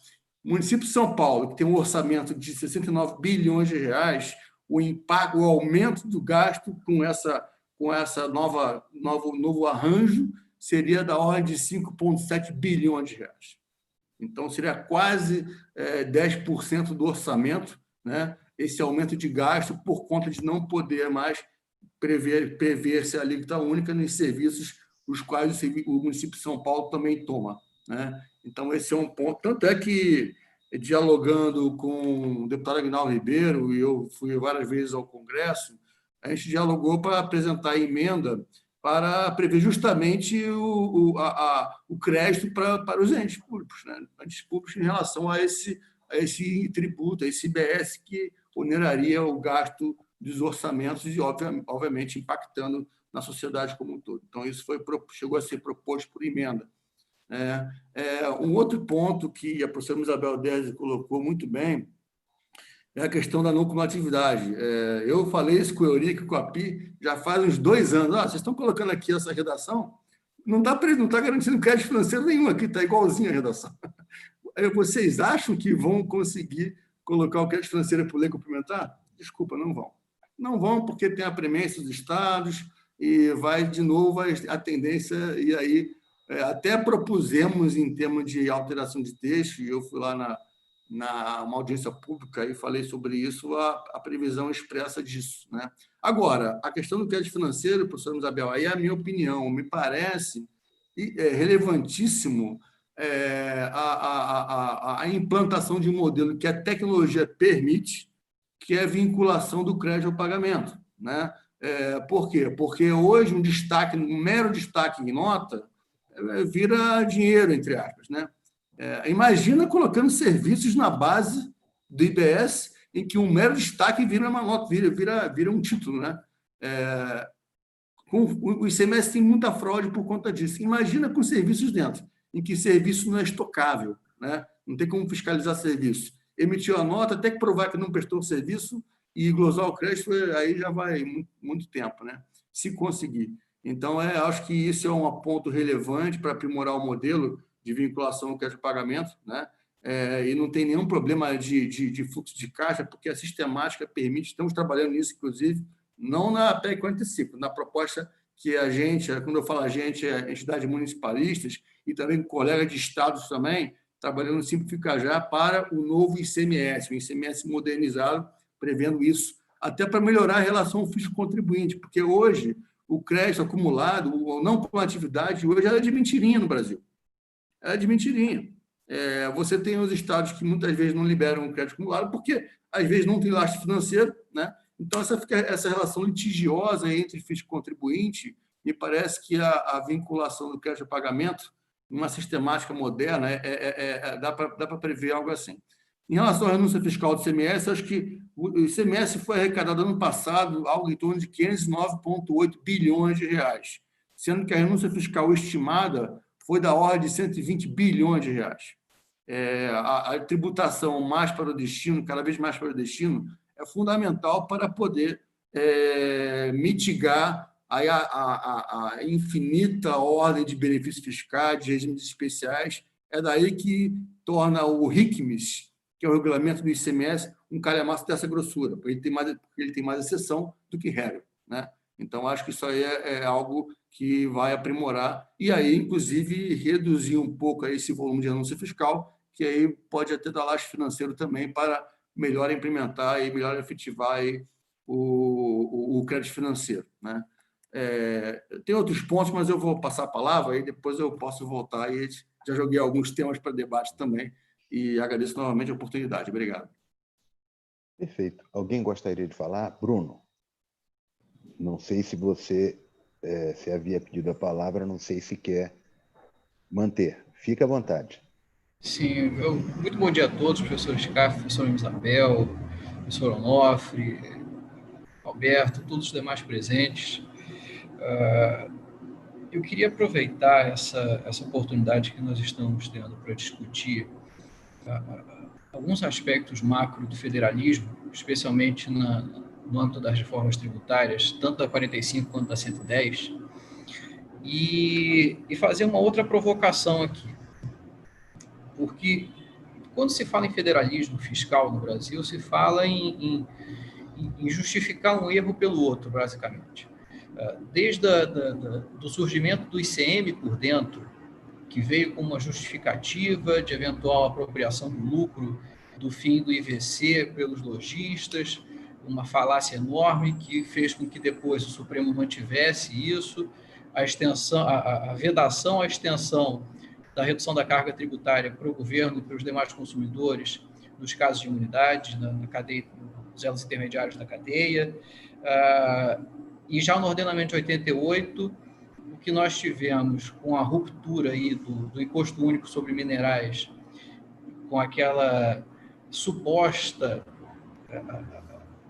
O município de São Paulo, que tem um orçamento de 69 bilhões de reais, o aumento do gasto com essa novo arranjo seria da ordem de 5,7 bilhões de reais. Então, seria quase 10% do orçamento, né? Esse aumento de gasto por conta de não poder mais prever-se a alíquota única nos serviços os quais o município de São Paulo também toma, né? Então, esse é um ponto. Tanto é que, dialogando com o deputado Aguinaldo Ribeiro, e eu fui várias vezes ao Congresso, a gente dialogou para apresentar a emenda para prever justamente o crédito para os entes públicos, né? Entes públicos em relação a esse tributo, a esse IBS, que oneraria o gasto dos orçamentos e, obviamente, impactando na sociedade como um todo. Então, isso chegou a ser proposto por emenda. Um outro ponto que a professora Isabel Dez colocou muito bem é a questão da não cumulatividade. Eu falei isso com o Eurico e com a Pi já faz uns 2 anos. Vocês estão colocando aqui essa redação? Não está garantindo crédito financeiro nenhum aqui, está igualzinho a redação. Vocês acham que vão conseguir colocar o crédito financeiro por lei complementar? Desculpa, não vão. Não vão porque tem a premência dos estados e vai, de novo, a tendência, e aí até propusemos em termos de alteração de texto, e eu fui lá uma audiência pública e falei sobre isso, a previsão expressa disso, né? Agora, a questão do crédito financeiro, professor Isabel, aí é a minha opinião, me parece relevantíssimo a implantação de um modelo que a tecnologia permite, que é a vinculação do crédito ao pagamento, né? Por quê? Porque hoje um mero destaque em nota vira dinheiro, entre aspas, né? Imagina colocando serviços na base do IBS em que um mero destaque vira uma nota, vira um título, né? O ICMS tem muita fraude por conta disso. Imagina com serviços dentro, em que serviço não é estocável, né? Não tem como fiscalizar serviço. Emitiu a nota, até que provar que não prestou o serviço e glosar o crédito, aí já vai muito tempo, né? Se conseguir. Então, acho que isso é um ponto relevante para aprimorar o modelo de vinculação ao crédito de pagamento, né? E não tem nenhum problema de fluxo de caixa, porque a sistemática permite, estamos trabalhando nisso, inclusive, não na PEC 45, na proposta que a gente, quando eu falo a gente, é entidades municipalistas e também colegas de estados também, trabalhando em simplificar já para o novo ICMS, o ICMS modernizado, prevendo isso, até para melhorar a relação ao fisco-contribuinte, porque hoje o crédito acumulado, ou não por atividade, hoje é de mentirinha no Brasil. É de mentirinha. Você tem os estados que muitas vezes não liberam o crédito acumulado, porque às vezes não tem lastro financeiro, né? Então, essa relação litigiosa entre fisco e contribuinte, me parece que a vinculação do crédito a pagamento, numa sistemática moderna, dá para prever algo assim. Em relação à renúncia fiscal do ICMS, acho que o ICMS foi arrecadado ano passado algo em torno de 509,8 bilhões de reais, sendo que a renúncia fiscal estimada foi da ordem de 120 bilhões de reais. A tributação mais para o destino, cada vez mais para o destino, é fundamental para poder mitigar a infinita ordem de benefícios fiscais, de regimes especiais. É daí que torna o RICMS, que é o regulamento do ICMS, um calhamaço dessa grossura, porque ele tem mais exceção do que regra, né? Então, acho que isso aí é algo que vai aprimorar e aí, inclusive, reduzir um pouco esse volume de renúncia fiscal, que aí pode até dar lastro financeiro também para melhor implementar e melhor efetivar aí o crédito financeiro, né? Tem outros pontos, mas eu vou passar a palavra e depois eu posso voltar e já joguei alguns temas para debate também e agradeço novamente a oportunidade. Obrigado. Perfeito. Alguém gostaria de falar? Bruno, não sei se você se havia pedido a palavra, não sei se quer manter. Fique à vontade. Sim, muito bom dia a todos, professor Scaff, professor Isabel, professor Onofre, Alberto, todos os demais presentes. Eu queria aproveitar essa oportunidade que nós estamos tendo para discutir alguns aspectos macro do federalismo, especialmente no âmbito das reformas tributárias, tanto da 45 quanto da 110, e fazer uma outra provocação aqui. Porque quando se fala em federalismo fiscal no Brasil, se fala em justificar um erro pelo outro, basicamente. Desde do surgimento do ICM por dentro, que veio com uma justificativa de eventual apropriação do lucro do fim do IVC pelos lojistas, uma falácia enorme que fez com que depois o Supremo mantivesse isso, a vedação à extensão da redução da carga tributária para o governo e para os demais consumidores nos casos de imunidade, na cadeia, nos elos intermediários da cadeia. E já no ordenamento de 88, o que nós tivemos com a ruptura aí do imposto único sobre minerais, com aquela suposta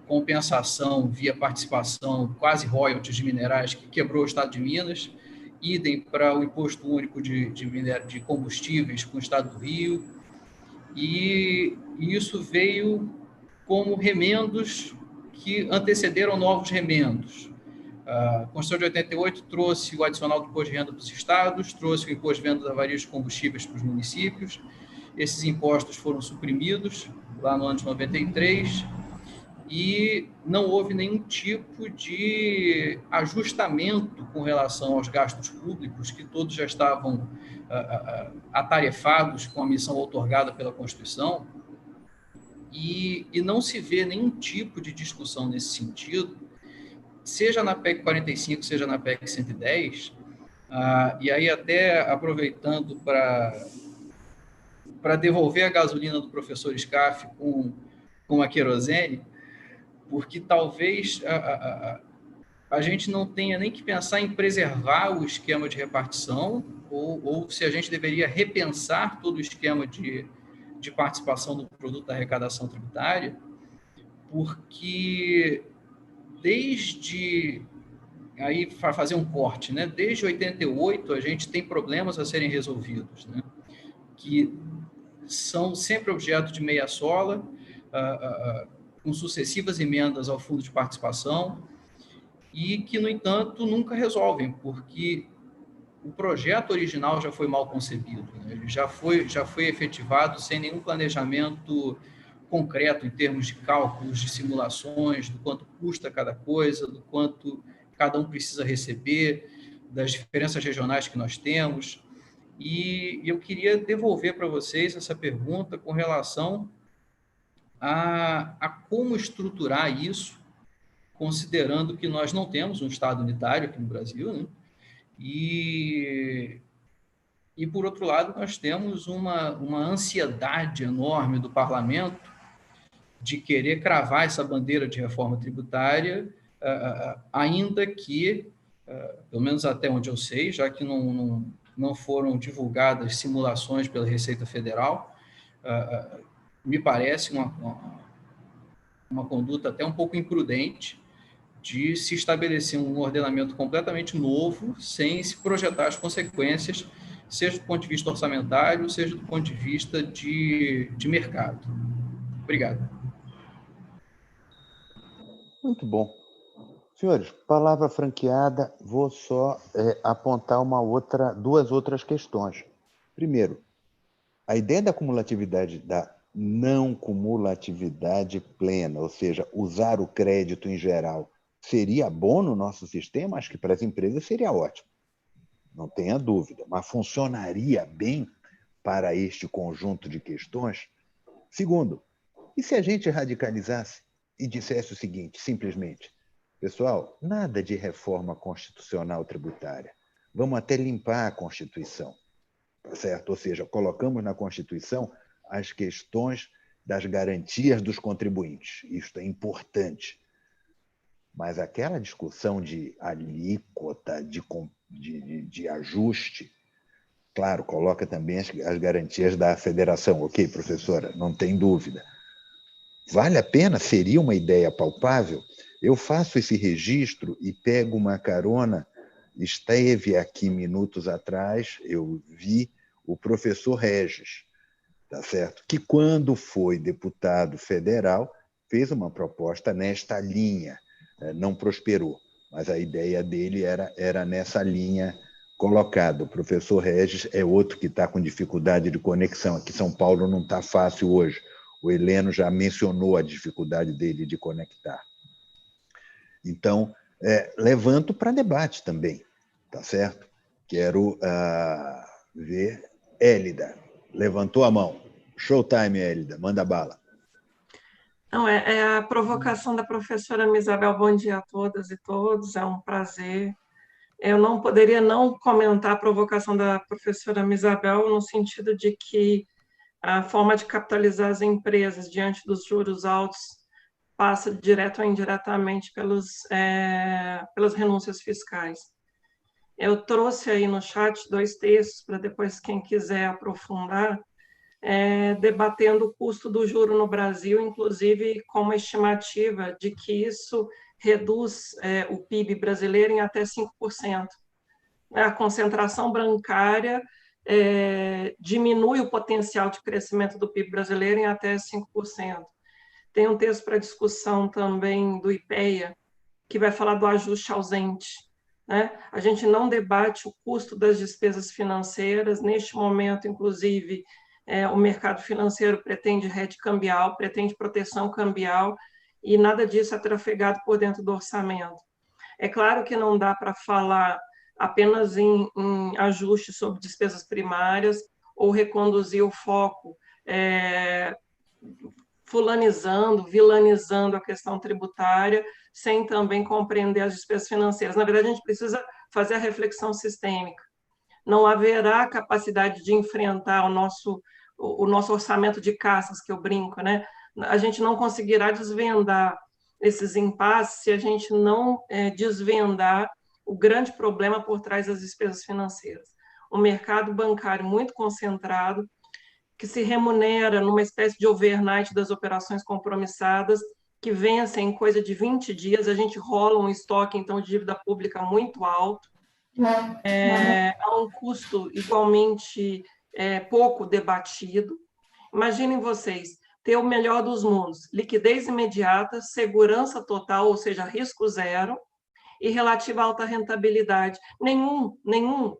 compensação via participação, quase royalties de minerais, que quebrou o Estado de Minas, idem para o imposto único de combustíveis com o Estado do Rio, e isso veio como remendos que antecederam novos remendos. A Constituição de 88 trouxe o adicional do imposto de renda para os estados, trouxe o imposto de venda de avarias de combustíveis para os municípios. Esses impostos foram suprimidos lá no ano de 93 e não houve nenhum tipo de ajustamento com relação aos gastos públicos, que todos já estavam atarefados com a missão outorgada pela Constituição, e não se vê nenhum tipo de discussão nesse sentido, seja na PEC 45, seja na PEC 110, e aí até aproveitando para devolver a gasolina do professor Scaff com a querosene, porque talvez a gente não tenha nem que pensar em preservar o esquema de repartição, ou se a gente deveria repensar todo o esquema de participação do produto da arrecadação tributária, porque aí para fazer um corte, né? Desde 88 a gente tem problemas a serem resolvidos, né? Que são sempre objeto de meia sola, com sucessivas emendas ao fundo de participação, e que, no entanto, nunca resolvem, porque o projeto original já foi mal concebido, né? Ele já foi efetivado sem nenhum planejamento concreto em termos de cálculos, de simulações, do quanto custa cada coisa, do quanto cada um precisa receber, das diferenças regionais que nós temos. E eu queria devolver para vocês essa pergunta com relação a como estruturar isso, considerando que nós não temos um Estado unitário aqui no Brasil, né? E, por outro lado, nós temos uma ansiedade enorme do parlamento de querer cravar essa bandeira de reforma tributária, ainda que, pelo menos até onde eu sei, já que não foram divulgadas simulações pela Receita Federal, me parece uma conduta até um pouco imprudente de se estabelecer um ordenamento completamente novo, sem se projetar as consequências, seja do ponto de vista orçamentário, seja do ponto de vista de mercado. Obrigado. Muito bom. Senhores, palavra franqueada, vou só apontar duas outras questões. Primeiro, a ideia da cumulatividade, da não cumulatividade plena, ou seja, usar o crédito em geral, seria bom no nosso sistema? Acho que para as empresas seria ótimo, não tenha dúvida, mas funcionaria bem para este conjunto de questões? Segundo, e se a gente radicalizasse e dissesse o seguinte, simplesmente, pessoal, nada de reforma constitucional tributária, vamos até limpar a Constituição, certo? Ou seja, colocamos na Constituição as questões das garantias dos contribuintes, isto é importante. Mas aquela discussão de alíquota, de ajuste, claro, coloca também as garantias da federação. Ok, professora, não tem dúvida. Vale a pena? Seria uma ideia palpável? Eu faço esse registro e pego uma carona. Esteve aqui minutos atrás, eu vi o professor Regis, tá certo? Que quando foi deputado federal, fez uma proposta nesta linha. Não prosperou, mas a ideia dele era nessa linha colocada. O professor Regis é outro que está com dificuldade de conexão. Aqui em São Paulo não está fácil hoje. O Heleno já mencionou a dificuldade dele de conectar. Então, levanto para debate também, tá certo? Quero ver. Hélida, levantou a mão. Showtime, Hélida, manda bala. Não, é a provocação da professora Misabel. Bom dia a todas e todos, é um prazer. Eu não poderia não comentar a provocação da professora Misabel no sentido de que a forma de capitalizar as empresas diante dos juros altos passa direto ou indiretamente pelas renúncias fiscais. Eu trouxe aí no chat 2 textos para depois quem quiser aprofundar, debatendo o custo do juro no Brasil, inclusive com uma estimativa de que isso reduz o PIB brasileiro em até 5%. A concentração bancária diminui o potencial de crescimento do PIB brasileiro em até 5%. Tem um texto para discussão também do IPEA, que vai falar do ajuste ausente, né? A gente não debate o custo das despesas financeiras. Neste momento, inclusive, o mercado financeiro pretende hedge cambial, pretende proteção cambial, e nada disso é trafegado por dentro do orçamento. É claro que não dá para falar apenas em ajuste sobre despesas primárias ou reconduzir o foco fulanizando, vilanizando a questão tributária, sem também compreender as despesas financeiras. Na verdade, a gente precisa fazer a reflexão sistêmica. Não haverá capacidade de enfrentar o nosso orçamento de caças, que eu brinco, né? A gente não conseguirá desvendar esses impasses se a gente não desvendar o grande problema por trás das despesas financeiras. Um mercado bancário muito concentrado, que se remunera numa espécie de overnight das operações compromissadas, que vencem em coisa de 20 dias, a gente rola um estoque, então, de dívida pública muito alto, a um custo igualmente pouco debatido. Imaginem vocês, ter o melhor dos mundos, liquidez imediata, segurança total, ou seja, risco zero, e relativa à alta rentabilidade. Nenhum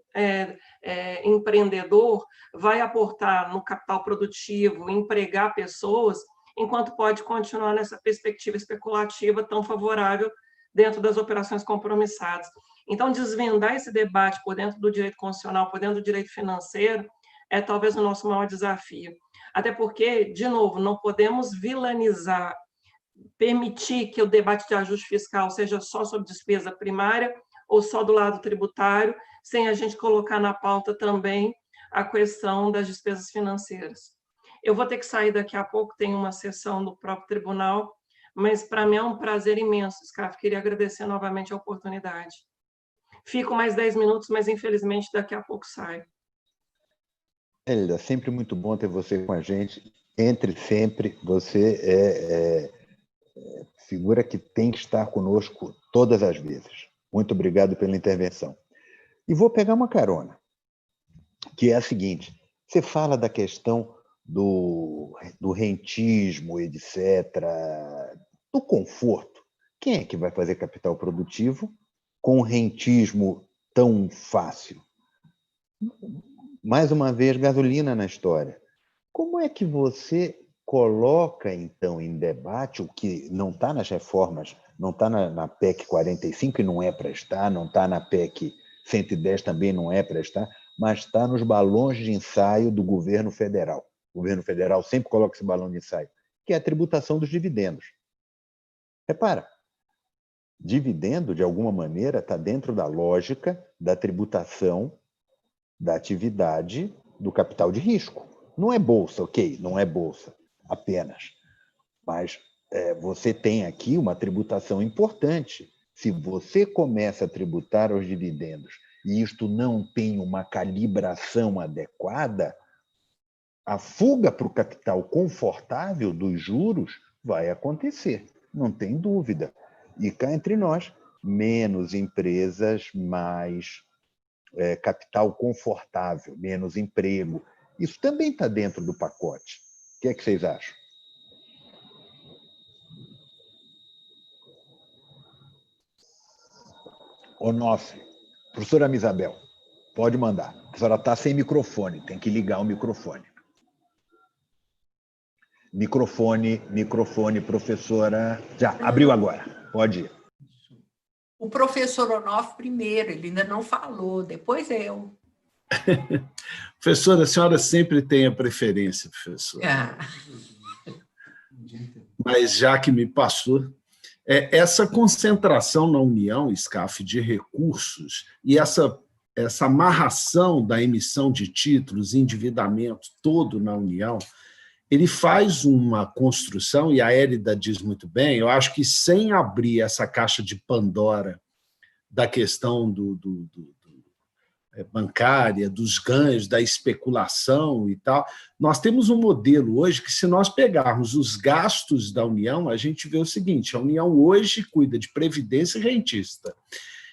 empreendedor vai aportar no capital produtivo, empregar pessoas, enquanto pode continuar nessa perspectiva especulativa tão favorável dentro das operações compromissadas. Então, desvendar esse debate por dentro do direito constitucional, por dentro do direito financeiro, é talvez o nosso maior desafio. Até porque, de novo, não podemos vilanizar, permitir que o debate de ajuste fiscal seja só sobre despesa primária ou só do lado tributário, sem a gente colocar na pauta também a questão das despesas financeiras. Eu vou ter que sair daqui a pouco, tem uma sessão no próprio tribunal, mas para mim é um prazer imenso, Scaf. Queria agradecer novamente a oportunidade. Fico mais 10 minutos, mas infelizmente daqui a pouco saio. Elida, sempre muito bom ter você com a gente. Entre sempre, você é figura que tem que estar conosco todas as vezes. Muito obrigado pela intervenção. E vou pegar uma carona, que é a seguinte: você fala da questão do rentismo, etc., do conforto. Quem é que vai fazer capital produtivo com rentismo tão fácil? Mais uma vez, gasolina na história. Como é que você coloca, então, em debate o que não está nas reformas, não está na PEC 45, e não é para estar, não está na PEC 110, também não é para estar, mas está nos balões de ensaio do governo federal. O governo federal sempre coloca esse balão de ensaio, que é a tributação dos dividendos. Repara, dividendo, de alguma maneira, está dentro da lógica da tributação da atividade do capital de risco. Não é bolsa, ok? Não é bolsa apenas. Mas você tem aqui uma tributação importante. Se você começa a tributar os dividendos e isto não tem uma calibração adequada, a fuga para o capital confortável dos juros vai acontecer, não tem dúvida. E cá entre nós, menos empresas, mais capital confortável, menos emprego. Isso também está dentro do pacote. O que é que vocês acham? Onofre, professora Misabel, pode mandar. A senhora está sem microfone, tem que ligar o microfone. Microfone, professora. Já, abriu agora. Pode ir. O professor Onofre primeiro, ele ainda não falou, depois eu. Professora, a senhora sempre tem a preferência, professora. Mas já que me passou, essa concentração na União, Scaf, de recursos e essa amarração da emissão de títulos, endividamento todo na União, ele faz uma construção, e a Élida diz muito bem, eu acho que sem abrir essa caixa de Pandora da questão bancária, dos ganhos, da especulação e tal, nós temos um modelo hoje que, se nós pegarmos os gastos da União, a gente vê o seguinte: a União hoje cuida de previdência e rentista.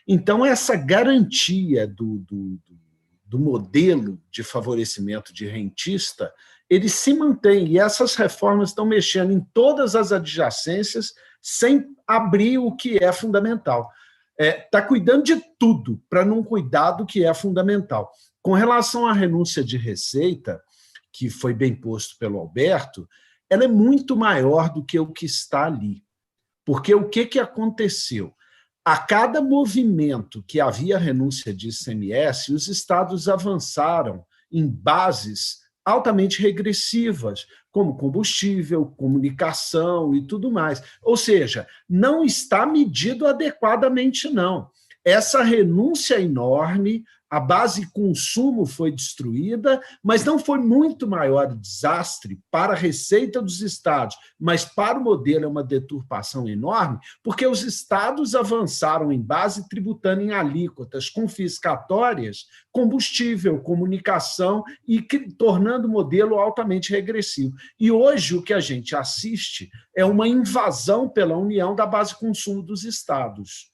Então, essa garantia do modelo de favorecimento de rentista, ele se mantém, e essas reformas estão mexendo em todas as adjacências sem abrir o que é fundamental. Está cuidando de tudo para não cuidar do que é fundamental. Com relação à renúncia de receita, que foi bem posto pelo Alberto, ela é muito maior do que o que está ali. Porque o que aconteceu? A cada movimento que havia renúncia de ICMS, os estados avançaram em bases altamente regressivas, como combustível, comunicação e tudo mais. Ou seja, não está medido adequadamente, não. Essa renúncia enorme, a base consumo foi destruída, mas não foi muito maior o desastre para a receita dos estados, mas para o modelo é uma deturpação enorme, porque os estados avançaram em base tributando em alíquotas confiscatórias, combustível, comunicação e tornando o modelo altamente regressivo. E hoje o que a gente assiste é uma invasão pela União da base consumo dos estados.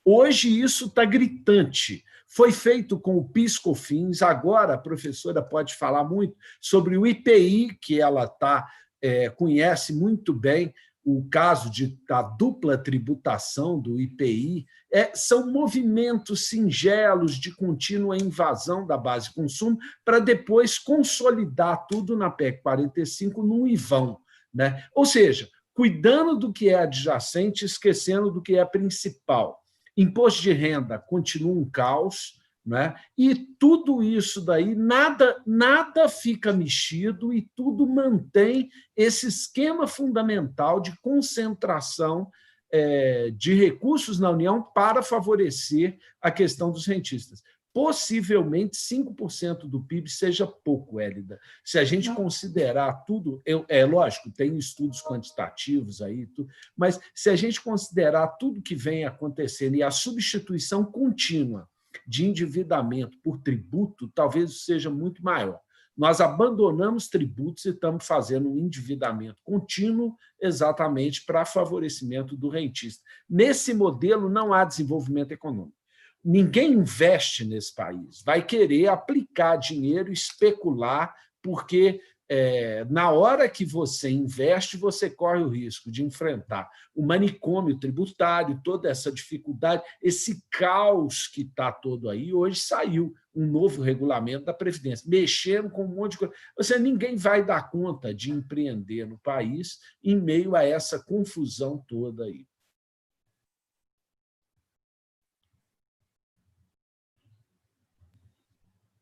Hoje isso está gritante. Foi feito com o PIS/COFINS, agora a professora pode falar muito sobre o IPI, que ela conhece muito bem, o caso da dupla tributação do IPI, são movimentos singelos de contínua invasão da base de consumo para depois consolidar tudo na PEC 45 num IVão, né? Ou seja, cuidando do que é adjacente, esquecendo do que é principal. Imposto de renda continua um caos, né? E tudo isso daí, nada fica mexido e tudo mantém esse esquema fundamental de concentração de recursos na União para favorecer a questão dos rentistas. Possivelmente 5% do PIB seja pouco, Hélida. Se a gente considerar tudo, lógico, tem estudos quantitativos aí, mas se a gente considerar tudo que vem acontecendo e a substituição contínua de endividamento por tributo, talvez seja muito maior. Nós abandonamos tributos e estamos fazendo um endividamento contínuo exatamente para favorecimento do rentista. Nesse modelo não há desenvolvimento econômico. Ninguém investe nesse país, vai querer aplicar dinheiro, especular, porque na hora que você investe, você corre o risco de enfrentar o manicômio tributário, toda essa dificuldade, esse caos que está todo aí. Hoje saiu um novo regulamento da Previdência, mexendo com um monte de coisa. Ninguém vai dar conta de empreender no país em meio a essa confusão toda aí.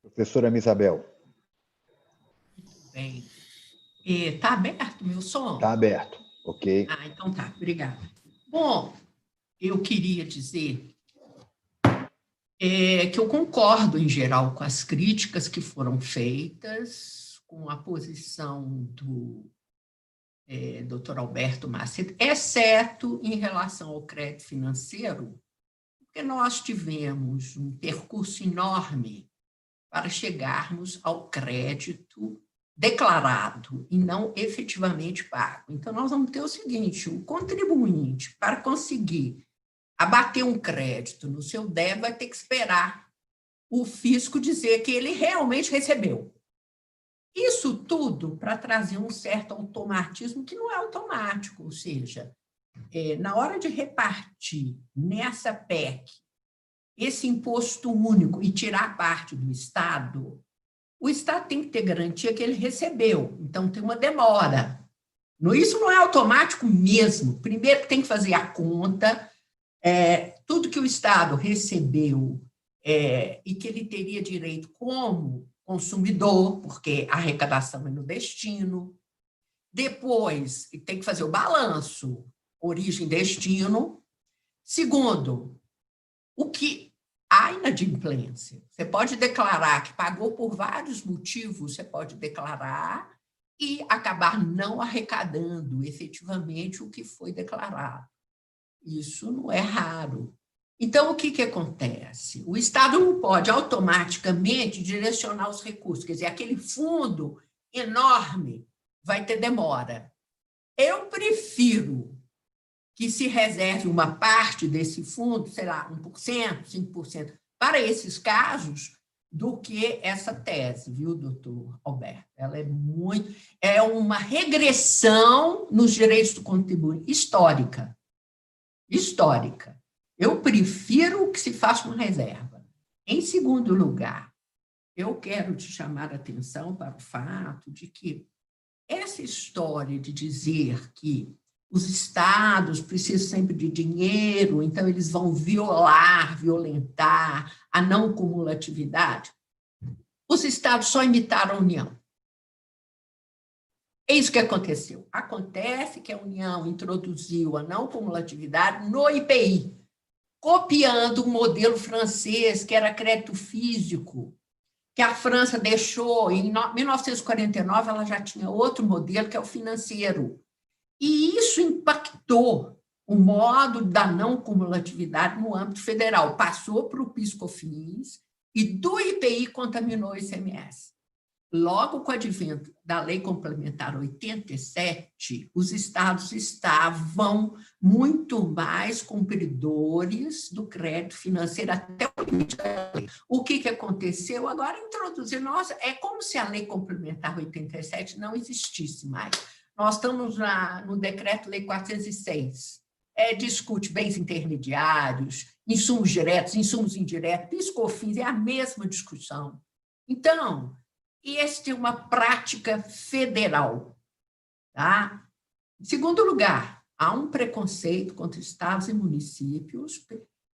Professora Misabel. Bem, está aberto o meu som? Está aberto, ok. Então tá, obrigada. Bom, eu queria dizer que eu concordo, em geral, com as críticas que foram feitas, com a posição do Dr. Alberto Macedo, exceto em relação ao crédito financeiro, porque nós tivemos um percurso enorme para chegarmos ao crédito declarado e não efetivamente pago. Então, nós vamos ter o seguinte, o contribuinte, para conseguir abater um crédito no seu débito, vai ter que esperar o fisco dizer que ele realmente recebeu. Isso tudo para trazer um certo automatismo que não é automático, ou seja, na hora de repartir nessa PEC esse imposto único e tirar parte do Estado, o Estado tem que ter garantia que ele recebeu, então tem uma demora. Isso não é automático mesmo. Primeiro tem que fazer a conta, tudo que o Estado recebeu e que ele teria direito como consumidor, porque a arrecadação é no destino. Depois, tem que fazer o balanço, origem-destino. Segundo, o que há inadimplência. Você pode declarar que pagou por vários motivos, você pode declarar e acabar não arrecadando efetivamente o que foi declarado. Isso não é raro. Então, o que acontece? O Estado não pode automaticamente direcionar os recursos, quer dizer, aquele fundo enorme vai ter demora. Eu prefiro que se reserve uma parte desse fundo, sei lá, 1%, 5%, para esses casos, do que essa tese, viu, doutor Alberto? Ela é uma regressão nos direitos do contribuinte, histórica. Eu prefiro que se faça uma reserva. Em segundo lugar, eu quero te chamar a atenção para o fato de que essa história de dizer que os estados precisam sempre de dinheiro, então eles vão violentar a não cumulatividade, os estados só imitaram a União. É isso que aconteceu. Acontece que a União introduziu a não cumulatividade no IPI, copiando o modelo francês, que era crédito físico, que a França deixou. Em 1949, ela já tinha outro modelo, que é o financeiro. E isso impactou o modo da não cumulatividade no âmbito federal. Passou para o PIS/COFINS e do IPI contaminou o ICMS. Logo com o advento da Lei Complementar 87, os estados estavam muito mais cumpridores do crédito financeiro até o limite da lei. O que aconteceu? Agora introduzir, é como se a Lei Complementar 87 não existisse mais. nós estamos no Decreto-Lei 406. Discute bens intermediários, insumos diretos, insumos indiretos, PIS/COFINS, é a mesma discussão. Então, esta é uma prática federal. Tá? Em segundo lugar, há um preconceito contra estados e municípios,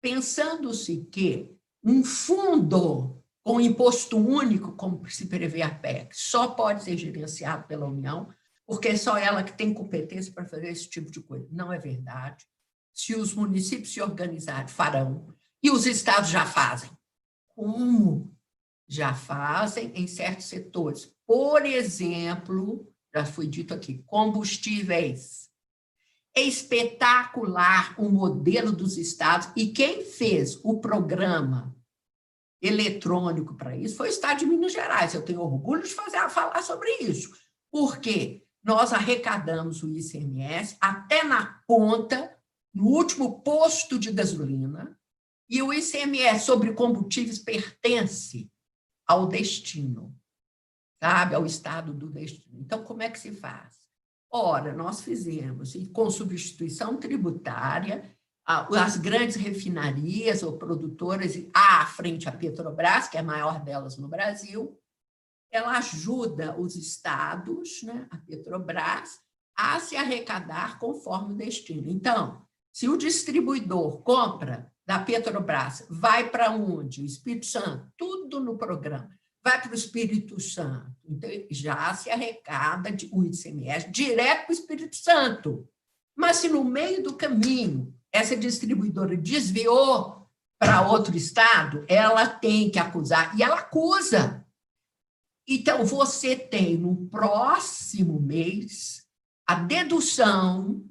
pensando-se que um fundo com imposto único, como se prevê a PEC, só pode ser gerenciado pela União, porque é só ela que tem competência para fazer esse tipo de coisa. Não é verdade. Se os municípios se organizarem, farão. E os estados já fazem. Como? Já fazem em certos setores. Por exemplo, já foi dito aqui, combustíveis. É espetacular o modelo dos estados, e quem fez o programa eletrônico para isso foi o estado de Minas Gerais. Eu tenho orgulho de falar sobre isso, porque nós arrecadamos o ICMS até na ponta, no último posto de gasolina, e o ICMS sobre combustíveis pertence ao destino, sabe? Ao estado do destino. Então, como é que se faz? Ora, nós fizemos, com substituição tributária, as grandes refinarias ou produtoras, à frente a Petrobras, que é a maior delas no Brasil, ela ajuda os estados, né, a Petrobras, a se arrecadar conforme o destino. Então, se o distribuidor compra da Petrobras, vai para onde? O Espírito Santo, tudo no programa. Vai para o Espírito Santo. Então, já se arrecada o ICMS direto para o Espírito Santo. Mas se no meio do caminho essa distribuidora desviou para outro estado, ela tem que acusar, e ela acusa. Então, você tem no próximo mês a dedução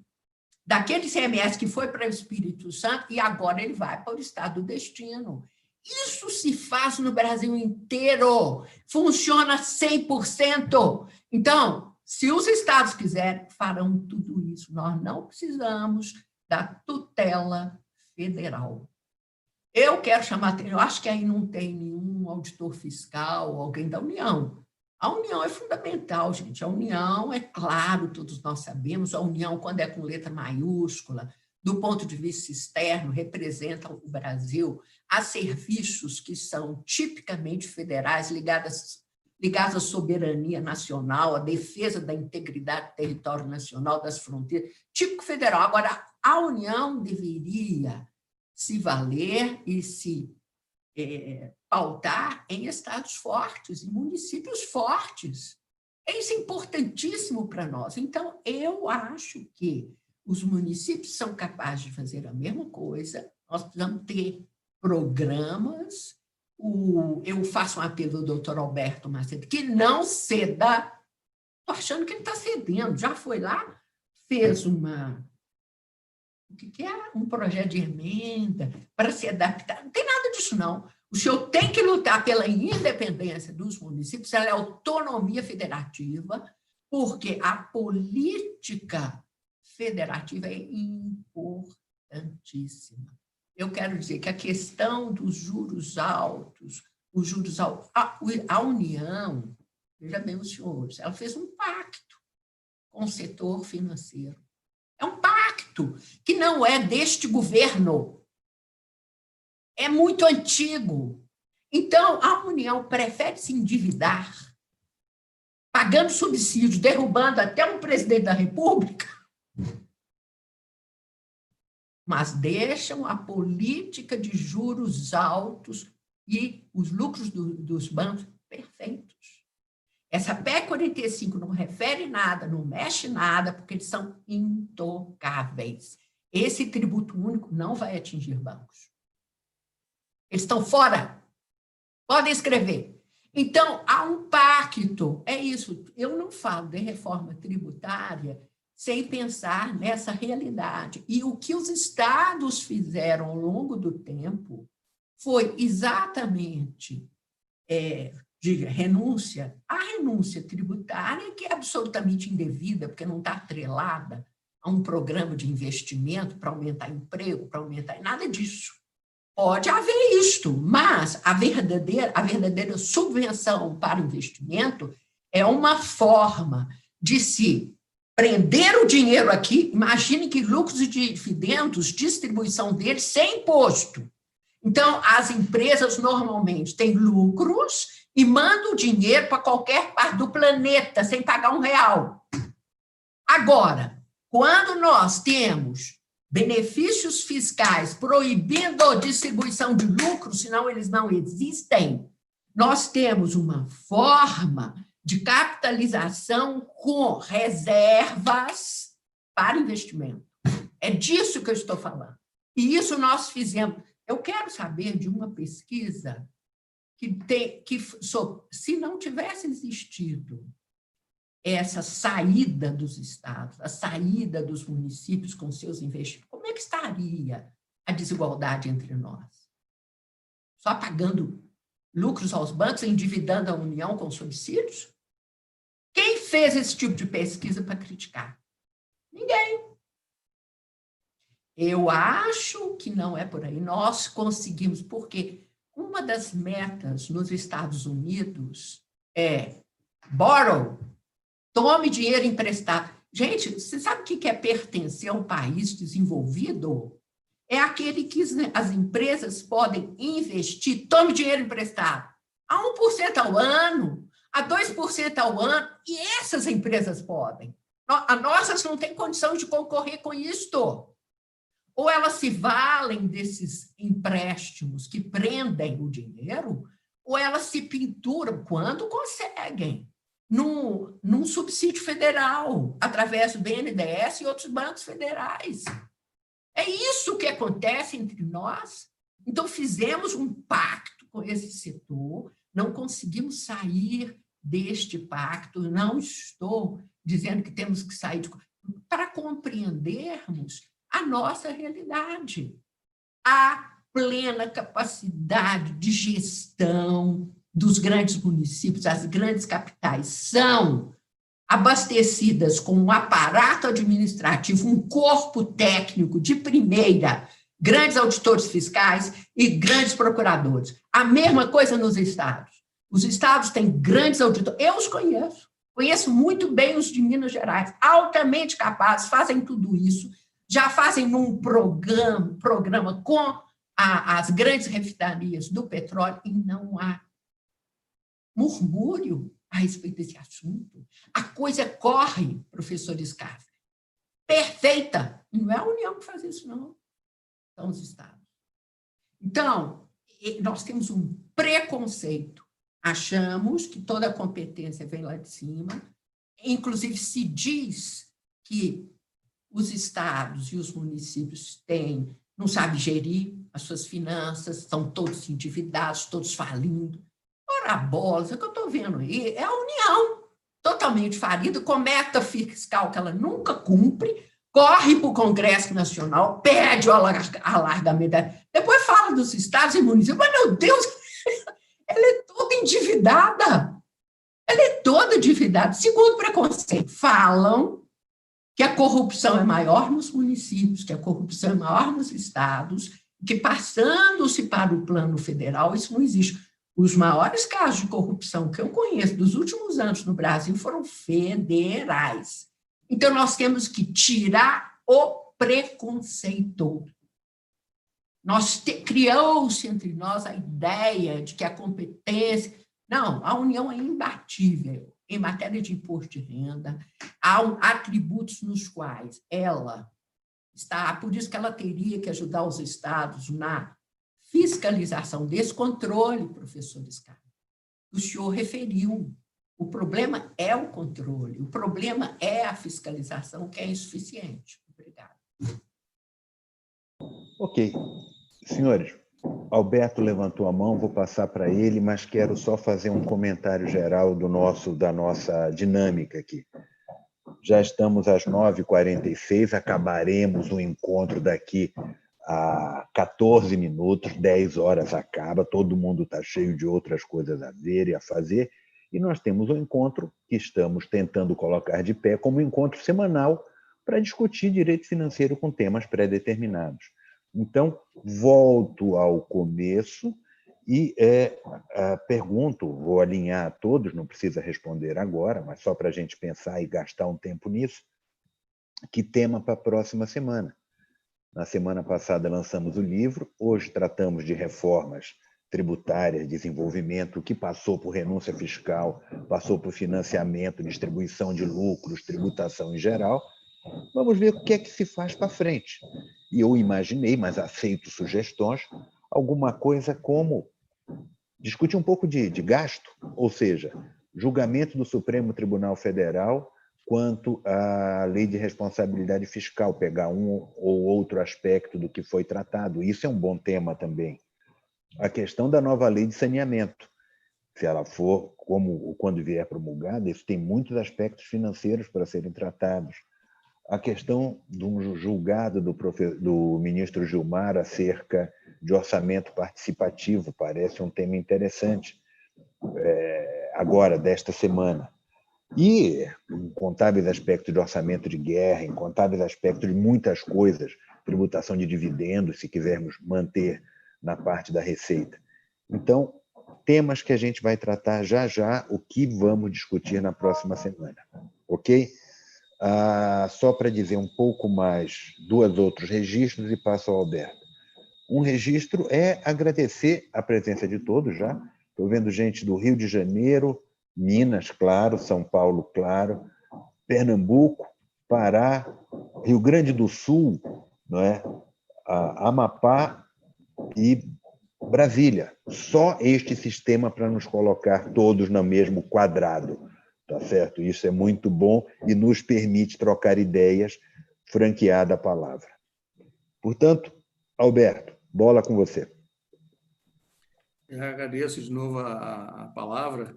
daquele ICMS que foi para o Espírito Santo e agora ele vai para o estado do destino. Isso se faz no Brasil inteiro, funciona 100%. Então, se os estados quiserem, farão tudo isso. Nós não precisamos da tutela federal. Eu quero chamar, eu acho que aí não tem nenhum auditor fiscal, alguém da União. A União é fundamental, gente. A União, é claro, todos nós sabemos, a União, quando é com letra maiúscula, do ponto de vista externo, representa o Brasil a serviços que são tipicamente federais, ligados à soberania nacional, à defesa da integridade do território nacional, das fronteiras, típico federal. Agora, a União deveria se valer e se pautar em estados fortes, em municípios fortes. Isso é importantíssimo para nós. Então, eu acho que os municípios são capazes de fazer a mesma coisa, nós precisamos ter programas. Eu faço um apelo ao doutor Alberto Macedo, que não ceda. Estou achando que ele está cedendo, já foi lá, fez um projeto de emenda para se adaptar. Não tem nada disso, não. O senhor tem que lutar pela independência dos municípios, pela autonomia federativa, porque a política federativa é importantíssima. Eu quero dizer que a questão dos juros altos, a União, veja bem os senhores, ela fez um pacto com o setor financeiro. É um pacto que não é deste governo. É muito antigo. Então, a União prefere se endividar, pagando subsídios, derrubando até um presidente da República, mas deixam a política de juros altos e os lucros dos bancos perfeitos. Essa PEC 45 não refere nada, não mexe nada, porque eles são intocáveis. Esse tributo único não vai atingir bancos. Eles estão fora. Podem escrever. Então, há um pacto. É isso. Eu não falo de reforma tributária sem pensar nessa realidade. E o que os estados fizeram ao longo do tempo foi exatamente de renúncia. A renúncia tributária, que é absolutamente indevida, porque não está atrelada a um programa de investimento para aumentar emprego, para aumentar... Nada disso. Pode haver isto, mas a verdadeira subvenção para o investimento é uma forma de se prender o dinheiro aqui, imagine que lucros e dividendos, distribuição deles sem imposto. Então, as empresas normalmente têm lucros e mandam o dinheiro para qualquer parte do planeta sem pagar R$1. Agora, quando nós temos benefícios fiscais proibindo a distribuição de lucros, senão eles não existem, nós temos uma forma de capitalização com reservas para investimento. É disso que eu estou falando. E isso nós fizemos. Eu quero saber de uma pesquisa se não tivesse existido essa saída dos estados, a saída dos municípios com seus investimentos, como é que estaria a desigualdade entre nós? Só pagando lucros aos bancos, endividando a União com subsídios? Quem fez esse tipo de pesquisa para criticar? Ninguém. Eu acho que não é por aí. Nós conseguimos, porque uma das metas nos Estados Unidos é borrow, tome dinheiro emprestado. Gente, você sabe o que é pertencer a um país desenvolvido? É aquele que as empresas podem investir, tome dinheiro emprestado, a 1% ao ano, a 2% ao ano, e essas empresas podem. As nossas não têm condição de concorrer com isto. Ou elas se valem desses empréstimos que prendem o dinheiro, ou elas se pinturam, quando conseguem, num subsídio federal, através do BNDES e outros bancos federais. É isso que acontece entre nós. Então, fizemos um pacto com esse setor, não conseguimos sair deste pacto, não estou dizendo que temos que sair para compreendermos a nossa realidade. A plena capacidade de gestão dos grandes municípios, as grandes capitais, são abastecidas com um aparato administrativo, um corpo técnico de primeira, grandes auditores fiscais e grandes procuradores. A mesma coisa nos estados. Os estados têm grandes auditores, eu os conheço muito bem os de Minas Gerais, altamente capazes, fazem tudo isso, já fazem um programa com as grandes refinarias do petróleo e não há murmúrio a respeito desse assunto. A coisa corre, professor Scarfe, perfeita. Não é a União que faz isso, não. São os estados. Então, nós temos um preconceito. Achamos que toda a competência vem lá de cima. Inclusive, se diz que os estados e os municípios não sabem gerir as suas finanças, estão todos endividados, todos falindo. Ora, bolas, o que eu estou vendo aí é a União totalmente falida, com meta fiscal que ela nunca cumpre, corre para o Congresso Nacional, pede o alargamento. Depois fala dos estados e municípios, mas, meu Deus, ela é toda endividada. Ela é toda endividada. Segundo preconceito, falam que a corrupção é maior nos municípios, que a corrupção é maior nos estados, que passando-se para o plano federal, isso não existe. Os maiores casos de corrupção que eu conheço dos últimos anos no Brasil foram federais. Então, nós temos que tirar o preconceito. Criou-se entre nós a ideia de que a competência... Não, a União é imbatível em matéria de imposto de renda, há atributos nos quais ela está... Por isso que ela teria que ajudar os estados na fiscalização desse controle, professor Scarfe. O senhor referiu. O problema é o controle, o problema é a fiscalização, que é insuficiente. Obrigada. Ok. Senhores, Alberto levantou a mão, vou passar para ele, mas quero só fazer um comentário geral da nossa dinâmica aqui. Já estamos às 9h46, acabaremos o encontro daqui a 14 minutos, 10 horas acaba, todo mundo está cheio de outras coisas a ver e a fazer, e nós temos um encontro que estamos tentando colocar de pé como um encontro semanal para discutir direito financeiro com temas pré-determinados. Então, volto ao começo e pergunto, vou alinhar a todos, não precisa responder agora, mas só para a gente pensar e gastar um tempo nisso, que tema para a próxima semana. Na semana passada lançamos o livro, hoje tratamos de reformas tributárias, desenvolvimento, que passou por renúncia fiscal, passou por financiamento, distribuição de lucros, tributação em geral. Vamos ver o que é que se faz para frente. E eu imaginei, mas aceito sugestões, alguma coisa como discutir um pouco de gasto, ou seja, julgamento do Supremo Tribunal Federal quanto à lei de responsabilidade fiscal, pegar um ou outro aspecto do que foi tratado. Isso é um bom tema também. A questão da nova lei de saneamento, se ela for, como quando vier promulgada, isso tem muitos aspectos financeiros para serem tratados. A questão do julgado do ministro Gilmar acerca de orçamento participativo parece um tema interessante, agora, desta semana. E incontáveis aspectos de orçamento de guerra, incontáveis aspectos de muitas coisas, tributação de dividendos, se quisermos manter na parte da receita. Então, temas que a gente vai tratar já, o que vamos discutir na próxima semana. Ok? Só para dizer um pouco mais, 2 outros registros e passo ao Alberto. Um registro é agradecer a presença de todos já. Estou vendo gente do Rio de Janeiro, Minas, claro, São Paulo, claro, Pernambuco, Pará, Rio Grande do Sul, não é? Amapá e Brasília. Só este sistema para nos colocar todos no mesmo quadrado. Tá certo? Isso é muito bom e nos permite trocar ideias, franqueada a palavra. Portanto, Alberto, bola com você. Eu agradeço de novo a palavra.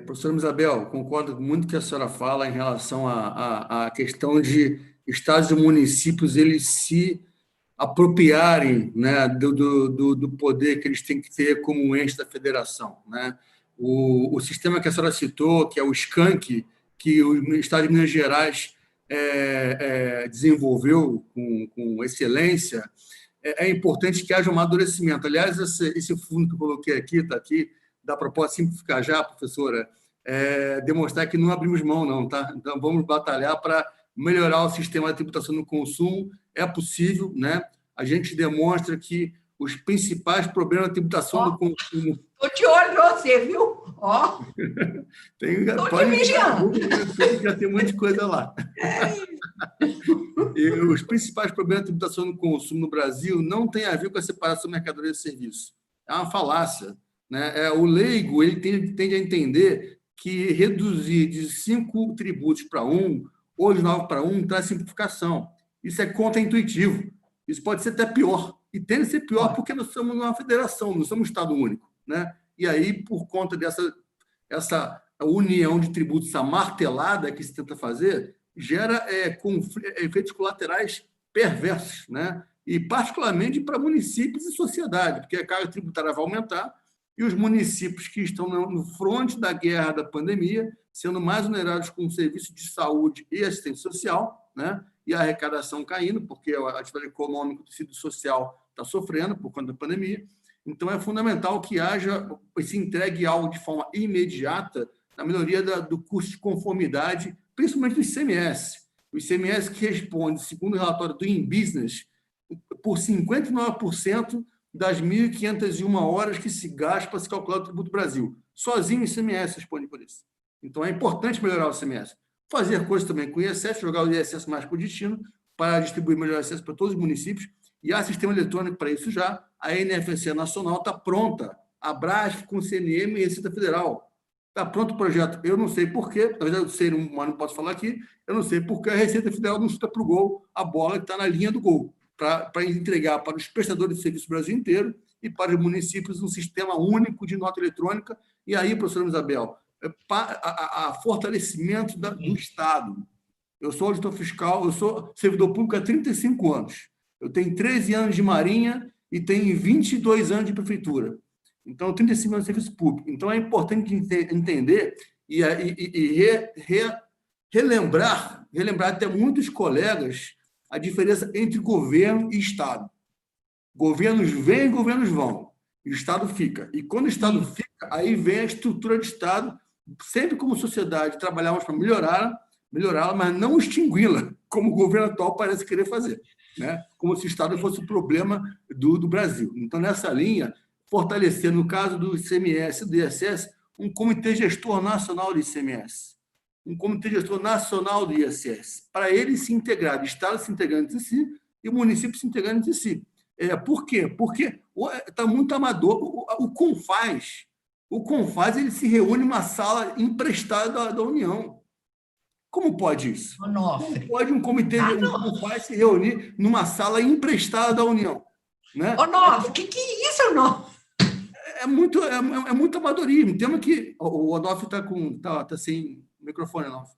Professora Isabel, concordo muito com o que a senhora fala em relação à questão de estados e municípios eles se apropriarem, né, do poder que eles têm que ter como ente da federação, né? O sistema que a senhora citou, que é o SCANC, que o Estado de Minas Gerais desenvolveu com excelência, é importante que haja um amadurecimento. Aliás, esse fundo que eu coloquei aqui, está aqui, dá proposta simplificar já, professora, demonstrar que não abrimos mão, não, tá? Então, vamos batalhar para melhorar o sistema de tributação no consumo. É possível, né? A gente demonstra que os principais problemas da tributação do consumo... Estou de olho em você, viu? Pode me vigiar, já tem um monte de coisa lá. E os principais problemas da tributação do consumo no Brasil não têm a ver com a separação mercadoria e serviço. É uma falácia, né? O leigo ele tende a entender que reduzir de 5 tributos para 1 ou de 9 para 1 traz simplificação. Isso é contraintuitivo. Isso pode ser até pior. E tem que ser pior porque nós somos uma federação, não somos um Estado único, né? E aí, por conta dessa união de tributos, essa martelada que se tenta fazer, gera efeitos colaterais perversos, né? E particularmente para municípios e sociedade, porque a carga tributária vai aumentar e os municípios que estão no fronte da guerra da pandemia, sendo mais onerados com o serviço de saúde e assistência social, né? E a arrecadação caindo, porque a atividade econômica do tecido social está sofrendo por conta da pandemia. Então, é fundamental que se entregue algo de forma imediata na melhoria do custo de conformidade, principalmente do ICMS. O ICMS que responde, segundo o relatório do InBusiness, por 59% das 1.501 horas que se gasta para se calcular o tributo do Brasil. Sozinho o ICMS responde por isso. Então, é importante melhorar o ICMS. Fazer coisas também com o ISS, jogar o ISS mais para o destino, para distribuir melhor ISS para todos os municípios. E há sistema eletrônico para isso já. A NFSE Nacional está pronta. A BRASF com o CNM e a Receita Federal. Está pronto o projeto. Eu não sei por quê. Na verdade, eu sei, mas não posso falar aqui. Eu não sei por que a Receita Federal não chuta para o gol a bola que está na linha do gol, para entregar para os prestadores de serviço do Brasil inteiro e para os municípios um sistema único de nota eletrônica. E aí, professora Isabel, a fortalecimento do Estado. Eu sou auditor fiscal, eu sou servidor público há 35 anos. Eu tenho 13 anos de Marinha e tenho 22 anos de prefeitura. Então, 35 anos de serviço público. Então, é importante entender e relembrar até muitos colegas a diferença entre governo e Estado. Governos vêm e governos vão. E o Estado fica. E quando o Estado fica, aí vem a estrutura de Estado. Sempre como sociedade, trabalhamos para melhorar, melhorá-la, mas não extingui-la, como o governo atual parece querer fazer, né? Como se o Estado fosse o problema do Brasil. Então, nessa linha, fortalecer, no caso do ICMS e do ISS, um comitê gestor nacional do ICMS, um comitê gestor nacional do ISS, para eles se integrar, o Estado se integrando entre si e o município se integrando entre si. Por quê? Porque está muito amador. O CONFAS ele se reúne numa sala emprestada da União. Como pode isso? Onofre. Como pode um comitê de CONFAS se reunir numa sala emprestada da União? Né? Onofre, que é isso, Onofre? É muito amadorismo. Temos que... O Onofre está sem microfone, Onofre.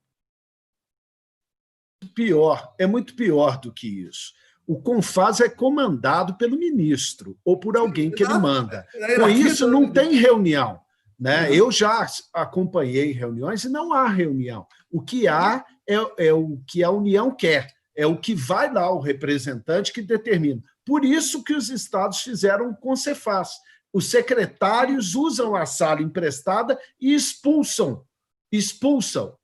É muito pior do que isso. O CONFAS é comandado pelo ministro ou por alguém que ele manda. Com isso, não tem reunião. Né? Eu já acompanhei reuniões e não há reunião. O que há é o que a União quer, é o que vai lá, o representante que determina. Por isso que os estados fizeram o CONCEFAS. Os secretários usam a sala emprestada e expulsam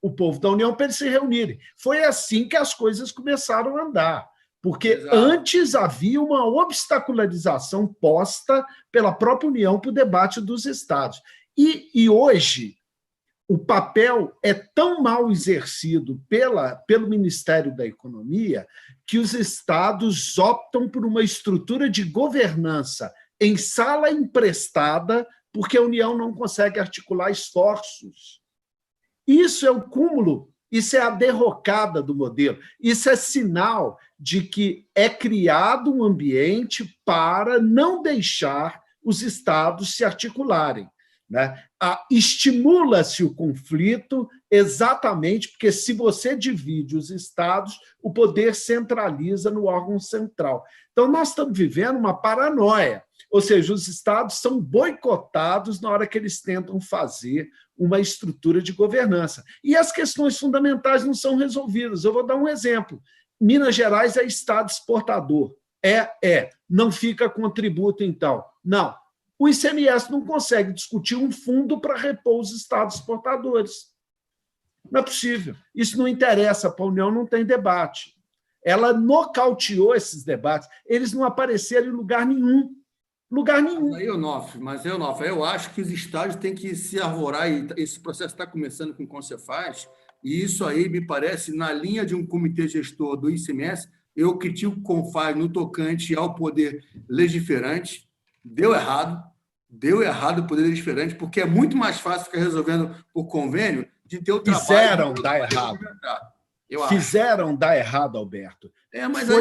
o povo da União para eles se reunirem. Foi assim que as coisas começaram a andar. Porque antes havia uma obstacularização posta pela própria União para o debate dos estados. E hoje, o papel é tão mal exercido pelo Ministério da Economia que os estados optam por uma estrutura de governança em sala emprestada porque a União não consegue articular esforços. Isso é o cúmulo, isso é a derrocada do modelo, isso é sinal de que é criado um ambiente para não deixar os estados se articularem. Né? Estimula-se o conflito exatamente porque, se você divide os estados, o poder centraliza no órgão central. Então, nós estamos vivendo uma paranoia, ou seja, os estados são boicotados na hora que eles tentam fazer uma estrutura de governança. E as questões fundamentais não são resolvidas. Eu vou dar um exemplo. Minas Gerais é estado exportador. Não fica com tributo, então. Não. O ICMS não consegue discutir um fundo para repor os estados exportadores. Não é possível. Isso não interessa para a União, não tem debate. Ela nocauteou esses debates. Eles não apareceram em lugar nenhum. Lugar nenhum. Mas, eu acho que os estados têm que se arvorar, e esse processo está começando com o CONCEFAS, e isso aí me parece, na linha de um comitê gestor do ICMS, eu critico o CONFAS no tocante ao poder legiferante. Deu errado o poder legiferante, porque é muito mais fácil ficar resolvendo por convênio de ter o trabalho... Fizeram dar errado, Alberto. Mas o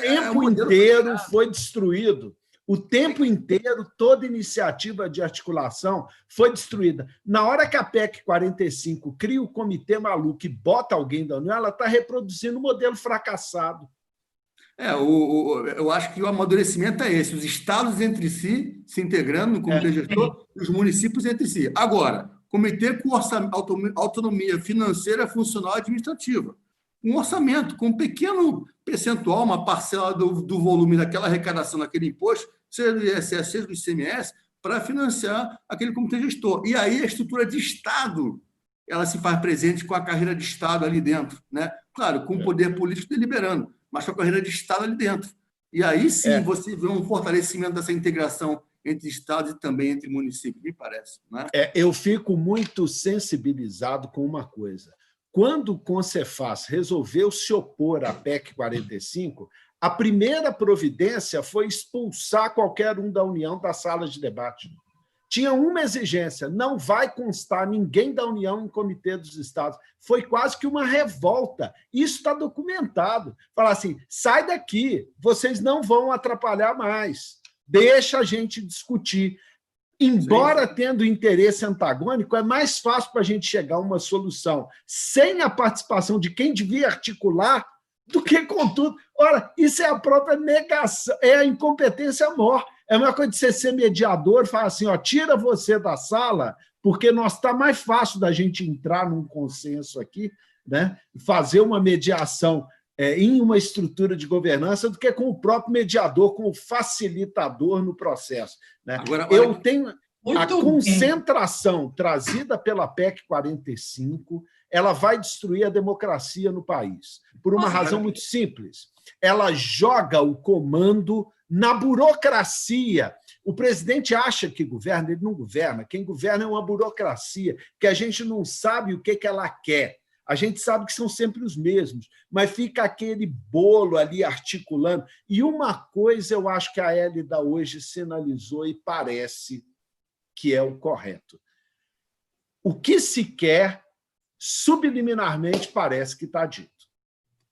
tempo inteiro foi destruído. O tempo inteiro, toda iniciativa de articulação foi destruída. Na hora que a PEC 45 cria o comitê maluco e bota alguém da União, ela está reproduzindo um modelo fracassado. Eu acho que o amadurecimento é esse: os estados entre si se integrando no comitê gestor e os municípios entre si. Agora, comitê com autonomia financeira, funcional e administrativa. Um orçamento com um pequeno percentual, uma parcela do volume daquela arrecadação daquele imposto, seja do ISS, seja do ICMS, para financiar aquele comitê gestor. E aí a estrutura de Estado ela se faz presente com a carreira de Estado ali dentro, né? Claro, com o poder político deliberando, mas com a carreira de Estado ali dentro. E aí sim você vê um fortalecimento dessa integração entre Estados e também entre municípios, me parece. Né? Eu fico muito sensibilizado com uma coisa. Quando o CONCEFAS resolveu se opor à PEC 45, a primeira providência foi expulsar qualquer um da União da sala de debate. Tinha uma exigência: não vai constar ninguém da União em comitê dos estados. Foi quase que uma revolta. Isso está documentado. Falar assim, sai daqui, vocês não vão atrapalhar mais. Deixa a gente discutir. Embora tendo interesse antagônico, é mais fácil para a gente chegar a uma solução sem a participação de quem devia articular do que com tudo. Ora, isso é a própria negação, é a incompetência maior. É uma coisa de você ser mediador, falar assim, tira você da sala, porque está mais fácil da gente entrar num consenso aqui, né? Fazer uma mediação em uma estrutura de governança do que com o próprio mediador, com o facilitador no processo. Né? Agora, eu tenho a concentração trazida pela PEC 45, ela vai destruir a democracia no país, por uma razão muito simples. Ela joga o comando na burocracia. O presidente acha que governa, ele não governa. Quem governa é uma burocracia, que a gente não sabe o que ela quer. A gente sabe que são sempre os mesmos, mas fica aquele bolo ali articulando. E uma coisa eu acho que a Hélida hoje sinalizou e parece que é o correto. O que se quer, subliminarmente, parece que está dito.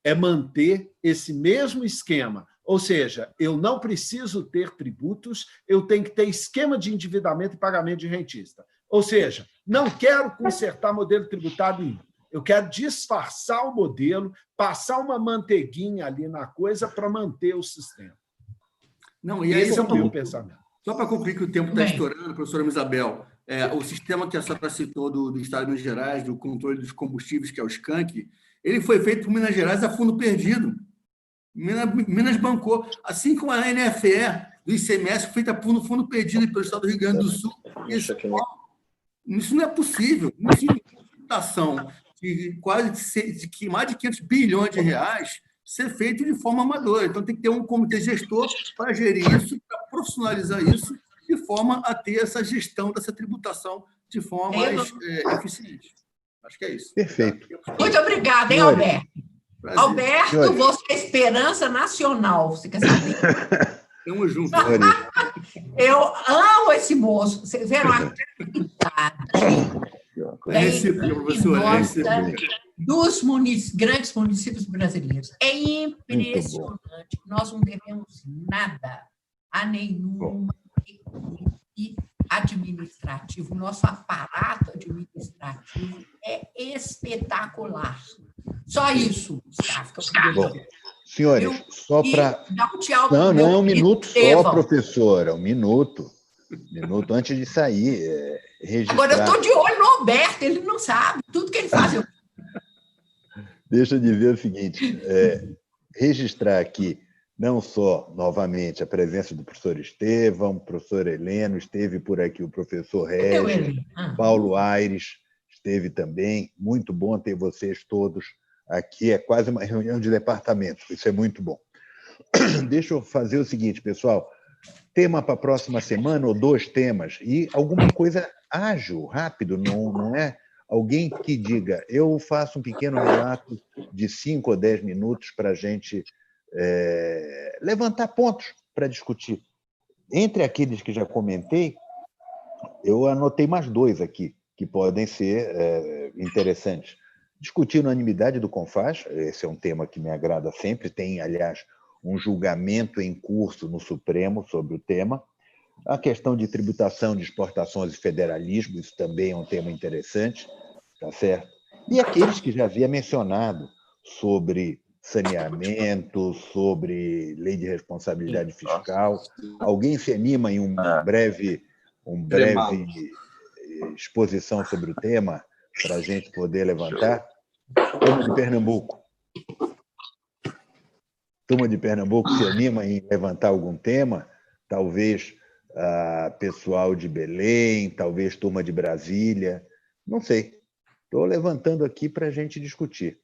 É manter esse mesmo esquema. Ou seja, eu não preciso ter tributos, eu tenho que ter esquema de endividamento e pagamento de rentista. Ou seja, não quero consertar modelo tributário nenhum. Eu quero disfarçar o modelo, passar uma manteiguinha ali na coisa para manter o sistema. Não, e aí, esse é o meu pensamento. Só para concluir que o tempo está estourando, professora Isabel, o sistema que a senhora citou do Estado de Minas Gerais, do controle dos combustíveis, que é o SCANC, ele foi feito por Minas Gerais a fundo perdido. Minas bancou, assim como a NFE do ICMS, feita por fundo perdido pelo Estado do Rio Grande do Sul. Isso não é possível. Não existe licitação de mais de 500 bilhões de reais ser feito de forma amadora. Então, tem que ter um comitê gestor para gerir isso, para profissionalizar isso, de forma a ter essa gestão dessa tributação de forma mais eficiente. Acho que é isso. Perfeito. Muito obrigada, hein, Alberto? Prazer. Alberto, você é esperança nacional, você quer saber? Tamo junto. Eu amo esse moço. Vocês viram a dos grandes municípios brasileiros. É impressionante. Nós não devemos nada a nenhuma equipe administrativa. O nosso aparato administrativo é espetacular. Só isso, Gustavo. Bom, senhores, só para... Não, um minuto só, professora, um minuto antes de sair. Registrar... Agora, eu estou de olho no Alberto, ele não sabe, tudo que ele faz. Deixa eu dizer o seguinte, registrar aqui não só, novamente, a presença do professor Estevão, professor Heleno, esteve por aqui o professor Regis, Paulo Aires, esteve também. Muito bom ter vocês todos aqui. É quase uma reunião de departamento, isso é muito bom. Deixa eu fazer o seguinte, pessoal. Tema para a próxima semana, ou 2 temas, e alguma coisa ágil, rápido, não é alguém que diga, eu faço um pequeno relato de 5 ou 10 minutos para a gente levantar pontos para discutir. Entre aqueles que já comentei, eu anotei mais 2 aqui, que podem ser interessantes. Discutir a unanimidade do CONFAS, esse é um tema que me agrada sempre, tem, aliás, um julgamento em curso no Supremo sobre o tema. A questão de tributação de exportações e federalismo, isso também é um tema interessante, tá certo? E aqueles que já havia mencionado sobre saneamento, sobre lei de responsabilidade fiscal. Alguém se anima em um breve exposição sobre o tema para a gente poder levantar? Turma de Pernambuco. Turma de Pernambuco se anima em levantar algum tema? Talvez pessoal de Belém, talvez turma de Brasília, não sei. Estou levantando aqui para a gente discutir.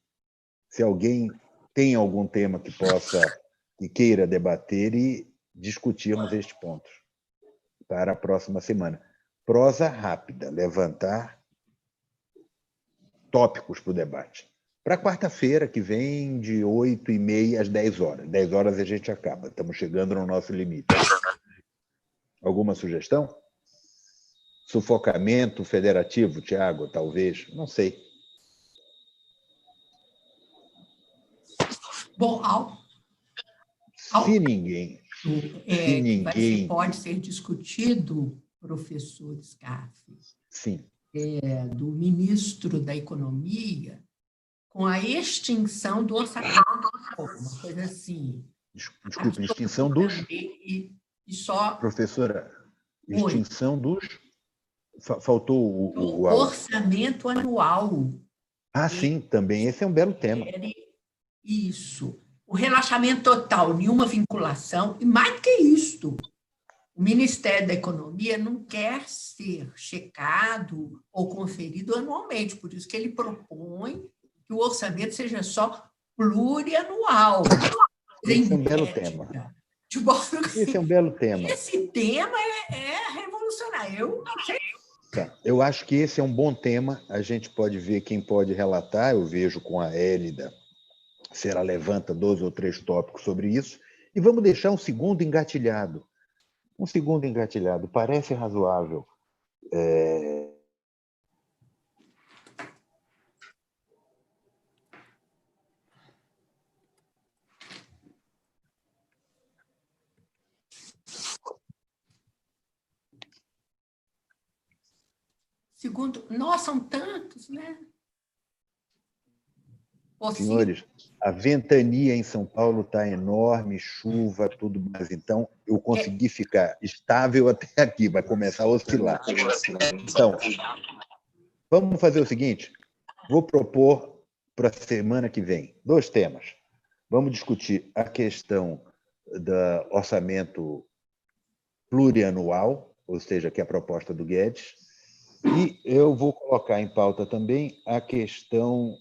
Se alguém tem algum tema que queira debater e discutirmos estes pontos para a próxima semana. Prosa rápida, levantar tópicos para o debate. Para quarta-feira, que vem, de 8h30 às 10 horas. 10 horas a gente acaba, estamos chegando no nosso limite. Alguma sugestão? Sufocamento federativo, Tiago, talvez? Não sei. Bom, se ninguém... pode ser discutido, professor Scarfe, sim, do ministro da Economia, com a extinção do orçamento, uma coisa assim. Desculpe, extinção dos... E só... Professora, extinção dos... Faltou o orçamento anual. Sim, também esse é um belo tema. Isso. O relaxamento total, nenhuma vinculação, e mais do que isto, O Ministério da Economia não quer ser checado ou conferido anualmente, por isso que ele propõe que o orçamento seja só plurianual. Esse é um belo tema. Esse é um belo tema. Esse tema é revolucionário. Eu não sei. Eu acho que esse é um bom tema. A gente pode ver quem pode relatar. Eu vejo com a Hélida se ela levanta 2 ou 3 tópicos sobre isso. E vamos deixar um segundo engatilhado. Parece razoável. Segundo, nós são tantos, né? Senhores, a ventania em São Paulo está enorme, chuva, tudo mais. Então, eu consegui ficar estável até aqui, vai começar a oscilar. Então, vamos fazer o seguinte, vou propor para a semana que vem 2 temas. Vamos discutir a questão do orçamento plurianual, ou seja, que é a proposta do Guedes, e eu vou colocar em pauta também a questão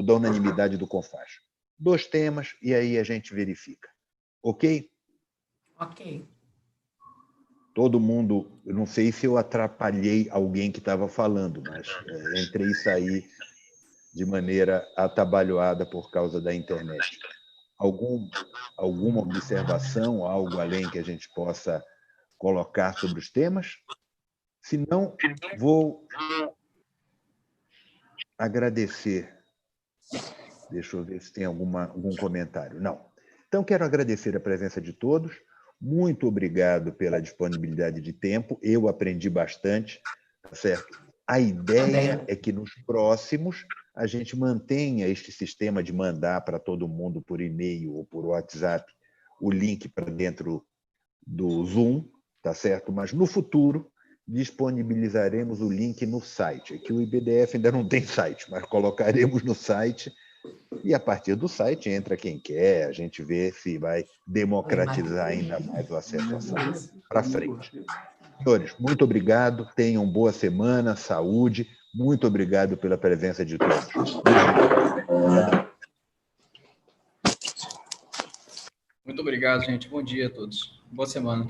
da unanimidade do CONFAS. 2 temas, e aí a gente verifica. Ok? Ok. Todo mundo, eu não sei se eu atrapalhei alguém que estava falando, mas entrei e saí de maneira atabalhoada por causa da internet. Alguma observação, algo além que a gente possa colocar sobre os temas? Se não, vou agradecer. Deixa eu ver se tem algum comentário. Não. Então, quero agradecer a presença de todos. Muito obrigado pela disponibilidade de tempo. Eu aprendi bastante, tá certo? A ideia é que nos próximos a gente mantenha este sistema de mandar para todo mundo por e-mail ou por WhatsApp o link para dentro do Zoom, tá certo? Mas no futuro disponibilizaremos o link no site. Aqui o IBDF ainda não tem site, mas colocaremos no site e a partir do site entra quem quer, a gente vê se vai democratizar ainda mais o acesso ao site. Para frente. Senhores, muito obrigado, tenham boa semana, saúde, muito obrigado pela presença de todos. Muito obrigado, gente. Bom dia a todos. Boa semana. Tchau.